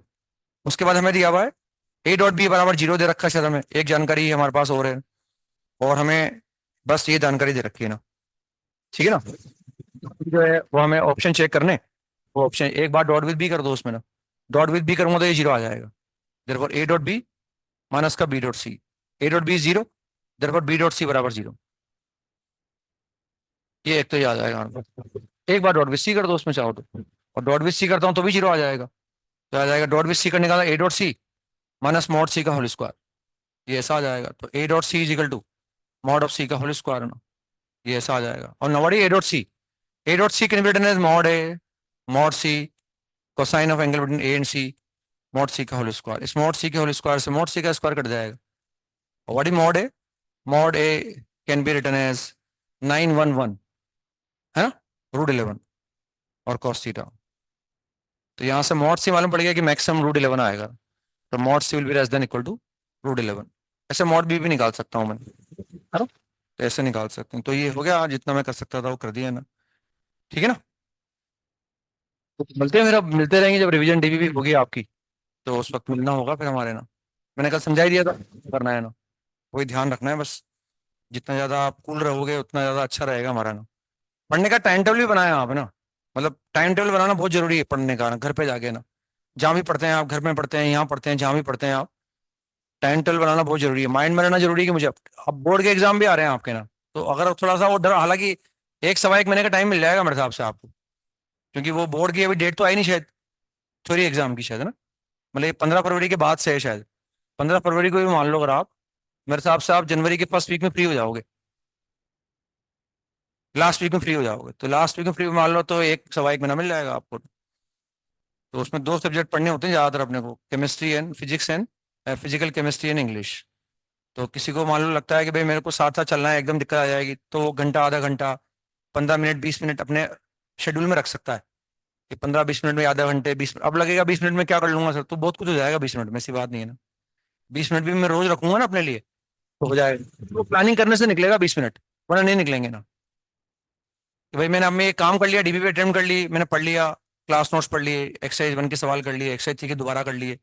उसके बाद हमें दिया हुआ है ए डॉट बी बराबर 0 दे रखा है शायद हमें, एक जानकारी हमारे पास और है, और हमें बस ये जानकारी दे रखी है ना। ठीक है ना, जो है वो हमें ऑप्शन चेक करने, वो ऑप्शन एक बार डॉट विद बी कर दो उसमें ना, डॉट विद बी करूंगा तो ये 0 आ जाएगा। Therefore a dot b minus का b dot c, a dot b 0, therefore b dot c बराबर 0। ये एक तो ये आ जाएगा हमारे पास। एक बार डॉट विद सी कर दो उसमें चाहो तो, और डॉट विद सी करता हूँ तो भी 0 आ जाएगा। तो आ जाएगा डॉट विद सी करने का a dot c minus mod सी का होल स्क्वायर, ये ऐसा आ जाएगा। तो a dot c is equal to mod of c का होल स्क्वायर ना, ये ऐसा आ जाएगा। और नवाड़ी a dot c, a dot c can be written as mod A mod c cosine of angle between a and c mod सी का whole square. इस मॉड सी के होल स्क्वायर से मॉड सी का स्क्वायर कट जाएगा। और what is mod A? Mod A can be written as 911, है ना, √11 और cos थीटा। तो यहाँ से मॉड सी मालूम पड़ गया कि मैक्सिमम √11 आएगा, तो mod C will be less than equal to √11। ऐसे मॉड बी भी निकाल सकता हूँ मैं, है ना, तो ऐसे निकाल सकते हैं। तो ये हो गया, जितना मैं कर सकता था वो कर दिया ना। ठीक है ना, तो मिलते हैं फिर, अब मिलते रहेंगे जब रिवीजन डीबी होगी आपकी, तो उस वक्त मिलना होगा फिर हमारे ना। मैंने कल समझा ही दिया था करना है ना, वही ध्यान रखना है बस। जितना ज्यादा आप कूल रहोगे उतना ज्यादा अच्छा रहेगा हमारा ना। पढ़ने का टाइम टेबल भी बनाया आप ना, मतलब टाइम टेबल बनाना बहुत जरूरी है पढ़ने का ना, घर पे जाके ना। जहाँ भी पढ़ते हैं आप, घर में पढ़ते हैं, यहाँ पढ़ते हैं, जहाँ भी पढ़ते हैं आप, टाइम टेबल बनाना बहुत जरूरी है। माइंड में रहना जरूरी है कि मुझे अब बोर्ड के एग्जाम भी आ रहे हैं आपके ना, तो अगर थोड़ा सा वो डर, हालांकि 1 सवा 1 महीने का टाइम मिल जाएगा मेरे हिसाब से आपको, क्योंकि वो बोर्ड की अभी डेट तो आई नहीं शायद, थ्योरी एग्जाम की शायद, है ना, मतलब ये 15 फरवरी के बाद से है शायद। 15 फरवरी को भी मान लो अगर आप, मेरे हिसाब से आप जनवरी के फर्स्ट वीक में फ्री हो जाओगे, लास्ट वीक में फ्री हो जाओगे। तो लास्ट वीक में फ्री मान लो तो 1 सवा 1 महीना मिल जाएगा आपको। तो उसमें 2 सब्जेक्ट पढ़ने होते हैं ज्यादातर अपने को, chemistry and physics and physical chemistry and English. तो किसी को मान लो लगता है कि भाई मेरे को साथ साथ चलना है, एकदम दिक्कत आ जाएगी, तो वो घंटा आधा घंटा 15 मिनट 20 मिनट अपने शेड्यूल में रख सकता है कि 15 20 मिनट में, आधा घंटे 20 मिनट। अब लगेगा 20 मिनट में क्या कर लूंगा सर, तो बहुत कुछ हो जाएगा 20 मिनट में, ऐसी बात नहीं है ना। 20 मिनट भी मैं रोज रखूंगा ना अपने लिए, तो हो जाएगा। तो प्लानिंग करने से निकलेगा 20 मिनट, वरना नहीं निकलेंगे ना। कि भाई मैंने अब मैं एक काम कर लिया, डीबीपी अटेम्प्ट कर ली, मैंने पढ़ लिया, क्लास नोट्स पढ़ लिए, एक्सरसाइज 1 के सवाल कर लिए, एक्सरसाइज 3 के दोबारा कर लिए,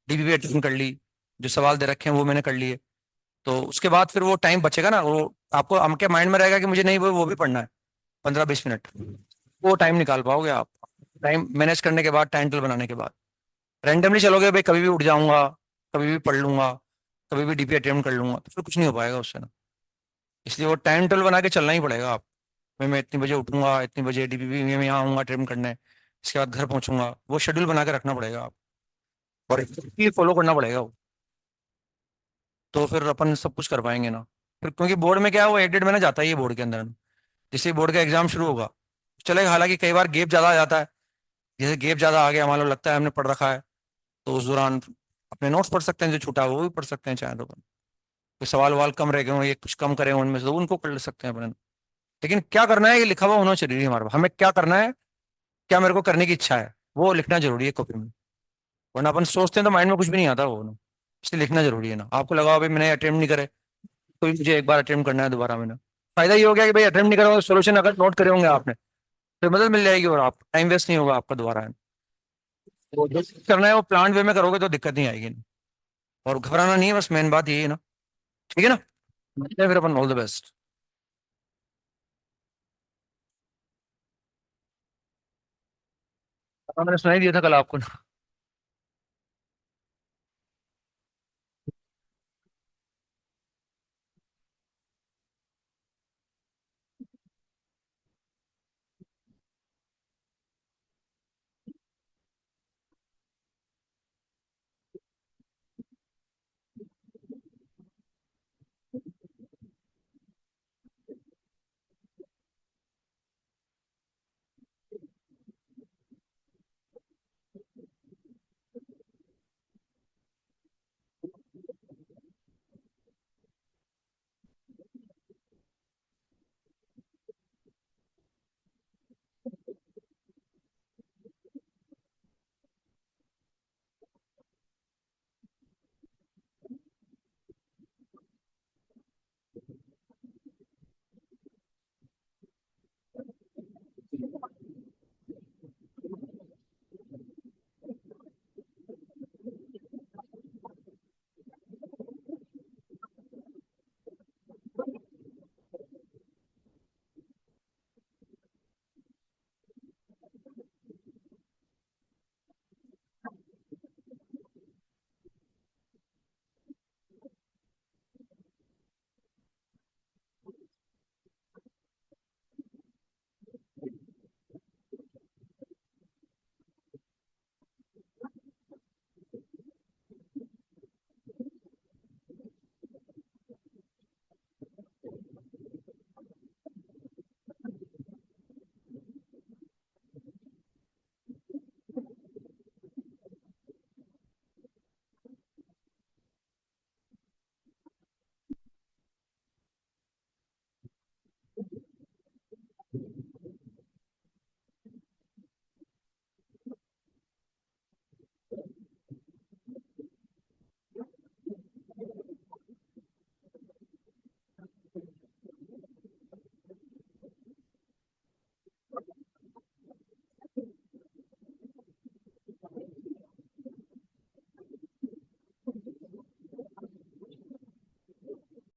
डीबीपी अटेम्प्ट कर ली, जो सवाल दे रखे हैं वो मैंने कर लिए। तो उसके बाद फिर वो टाइम बचेगा ना, वो आपको आपके माइंड में रहेगा कि मुझे नहीं वो भी पढ़ना है 15 20 मिनट, वो टाइम निकाल पाओगे आप। टाइम मैनेज करने के बाद, टाइम टेबल बनाने के बाद रैंडमली चलोगे भाई, कभी भी उठ जाऊंगा, कभी भी पढ़ लूंगा, कभी भी डीपी अटेम्प्ट कर लूंगा, तो फिर कुछ नहीं हो पाएगा उससे ना। इसलिए वो टाइम टेबल बना के चलना ही पड़ेगा आप। मैं इतनी बजे उठूंगा, इतनी बजे डीपीपी में यहाँ आऊंगा अटेम्प्ट करने, इसके बाद घर पहुंचूंगा, वो शेड्यूल बना के रखना पड़ेगा आप, और फॉलो करना पड़ेगा वो। तो फिर अपन सब कुछ कर पाएंगे ना। फिर क्योंकि बोर्ड में क्या है, वो 1 1.5 महीना जाता ही है बोर्ड के अंदर। जैसे बोर्ड का एग्जाम शुरू होगा चलेगा, हालांकि कई बार गेप ज्यादा आ जाता है। जैसे गेप ज्यादा आ गया, मान लो लगता है हमने पढ़ रखा है, तो उस दौरान अपने नोट्स पढ़ सकते हैं, जो छूटा है वो भी पढ़ सकते हैं चाहे तो। कोई सवाल वाल कम रह गए हों, ये कुछ कम करे हों उनमें से, तो उनको कर सकते हैं अपने। लेकिन क्या करना है ये लिखा हुआ होना चाहिए हमारे पास, हमें क्या करना है, क्या मेरे को करने की इच्छा है, वो लिखना जरूरी है कॉपी में। वरना अपन सोचते हैं तो माइंड में कुछ भी नहीं आता वो ना। इसलिए लिखना जरूरी है ना। आपको लगा भाई मैंने अटेम्प्ट नहीं करे, तो मुझे एक बार अटेम्प्ट करना है दोबारा मैंने, फायदा ये हो गया कि भाई अटेम्प्ट नहीं करा, सोल्यूशन अगर नोट करे होंगे आपने, तो मदद मिल जाएगी, और आप टाइम वेस्ट नहीं होगा आपका दोबारा। वो जो करना है वो प्लान वे में करोगे तो दिक्कत नहीं आएगी। और घबराना नहीं है, बस मेन बात यही है ना। ठीक है ना। मिलते हैं फिर अपन, ऑल द बेस्ट। मैंने सुनाई दिया था कल आपको ना।